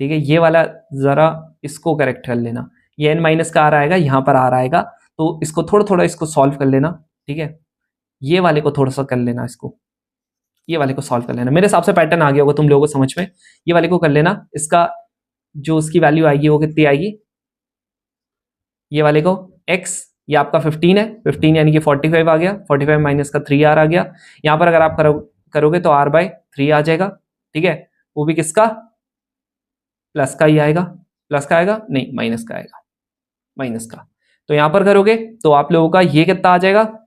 ठीक है। ये वाला जरा इसको करेक्ट कर लेना, ये n माइनस का आ रहेगा, यहाँ पर आ रहेगा। तो इसको थोड़ा इसको सॉल्व कर लेना, ठीक है। ये वाले को थोड़ा सा कर लेना, इसको ये वाले को सॉल्व कर लेना। मेरे हिसाब से पैटर्न आ गया होगा तुम लोगों को समझ में। ये वाले को कर लेना, इसका जो उसकी वैल्यू आएगी वो कितनी आएगी, ये वाले को x, ये आपका 15 है, 15 यानी कि 45 आ गया, 45 माइनस का 3r आ गया। यहाँ पर अगर आप करोगे तो r/3 आ जाएगा, ठीक है। वो भी किसका, प्लस का ही आएगा, प्लस का आएगा नहीं, माइनस का आएगा, माइनस का। तो यहाँ पर करोगे तो आप लोगों का ये कितना आ जाएगा,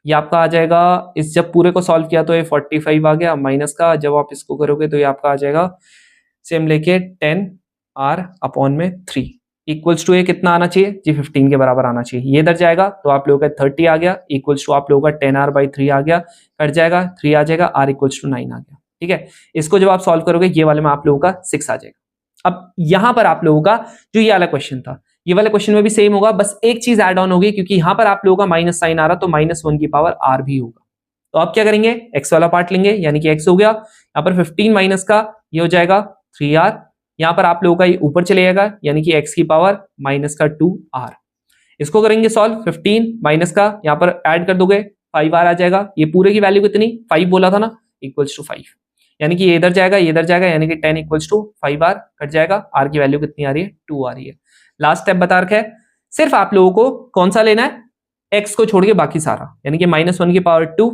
ये आपका आ जाएगा, इस जब पूरे को सॉल्व किया तो ये 45 आ गया माइनस का। जब आप इसको करोगे तो ये आपका आ जाएगा सेम लेके 10r/3 इक्वल्स टू ये कितना आना चाहिए जी, 15 के बराबर आना चाहिए। ये इधर जाएगा तो आप लोगों का 30 आ गया, इक्वल्स टू आप लोगों का 10r/3 आ गया, कट जाएगा 3 आ जाएगा, r इक्वल्स टू 9 आ गया, ठीक है। इसको जब आप सॉल्व करोगे ये वाले में आप लोगों का 6 आ जाएगा। अब यहां पर आप लोगों का जो ये वाला क्वेश्चन था, ये वाले क्वेश्चन में भी सेम होगा, बस एक चीज ऐड ऑन होगी, क्योंकि यहां पर आप लोगों का माइनस साइन आ रहा, तो -1 की पावर r भी होगा। तो आप क्या करेंगे, x वाला पार्ट लेंगे, यानी कि x हो गया, यहाँ पर 15 माइनस का ये हो जाएगा 3r, यहाँ पर आप लोगों का ये ऊपर चले जाएगा, यानी कि x की पावर माइनस का 2r। इसको करेंगे सॉल्व, 15 माइनस का यहाँ पर ऐड कर दोगे 5r आ जाएगा। ये पूरे की वैल्यू कितनी, 5 बोला था ना, इक्वल्स टू 5, यानी कि ये इधर जाएगा, ये इधर जाएगा, यानी कि 10 इक्वल्स टू 5r, कट जाएगा, r की वैल्यू कितनी आ रही है, 2 आ रही है। लास्ट स्टेप बता रखा है, सिर्फ आप लोगों को कौन सा लेना है, x को छोड़ के बाकी सारा, यानी कि -1 की पावर 2,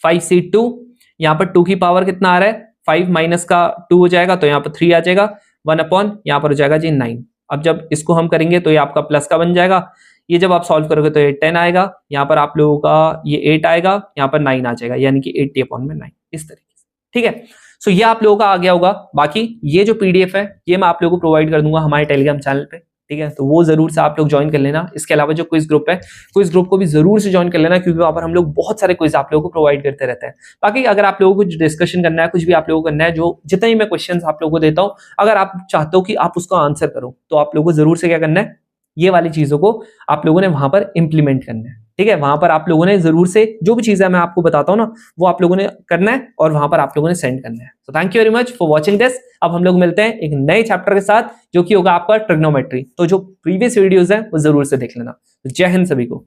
5c2, यहाँ पर 2 की पावर कितना आ रहा है, 5 माइनस का 2 हो जाएगा, तो यहाँ पर 3 आ जाएगा, 1 यहाँ पर हो जाएगा जी 9। अब जब इसको हम करेंगे तो ये आपका प्लस का बन जाएगा, ये जब आप सॉल्व करोगे तो ये 10 आएगा, यहाँ पर आप लोगों का ये 8 आएगा, यहाँ पर 9 आ जाएगा, यानी कि 80/9 इस तरीके से, ठीक है। सो ये आप लोगों का आ गया होगा। बाकी ये जो पीडीएफ है ये मैं आप लोगों को प्रोवाइड कर दूंगा हमारे टेलीग्राम चैनल पे, ठीक है। तो वो जरूर से आप लोग ज्वाइन कर लेना। इसके अलावा जो क्विज ग्रुप है, क्विज ग्रुप को भी जरूर से ज्वाइन कर लेना, क्योंकि वहां पर हम लोग बहुत सारे क्विज आप लोगों को प्रोवाइड करते रहते हैं। बाकी अगर आप लोगों को कुछ डिस्कशन करना है, कुछ भी आप लोगों को करना है, जो जितने ही मैं क्वेश्चंस आप लोगों को देता हूं, अगर आप चाहते हो कि आप उसका आंसर करो, तो आप लोगों को जरूर से क्या करना है, ये वाली चीजों को आप लोगों ने वहां पर इंप्लीमेंट करना है, ठीक है। वहां पर आप लोगों ने जरूर से जो भी चीजें मैं आपको बताता हूं ना, वो आप लोगों ने करना है और वहां पर आप लोगों ने सेंड करना है। तो thank you very much for watching this. अब हम लोग मिलते हैं एक नए चैप्टर के साथ, जो कि होगा आपका ट्रिग्नोमेट्री। तो जो प्रीवियस वीडियोस हैं वो जरूर से देख लेना। जय हिंद सभी को।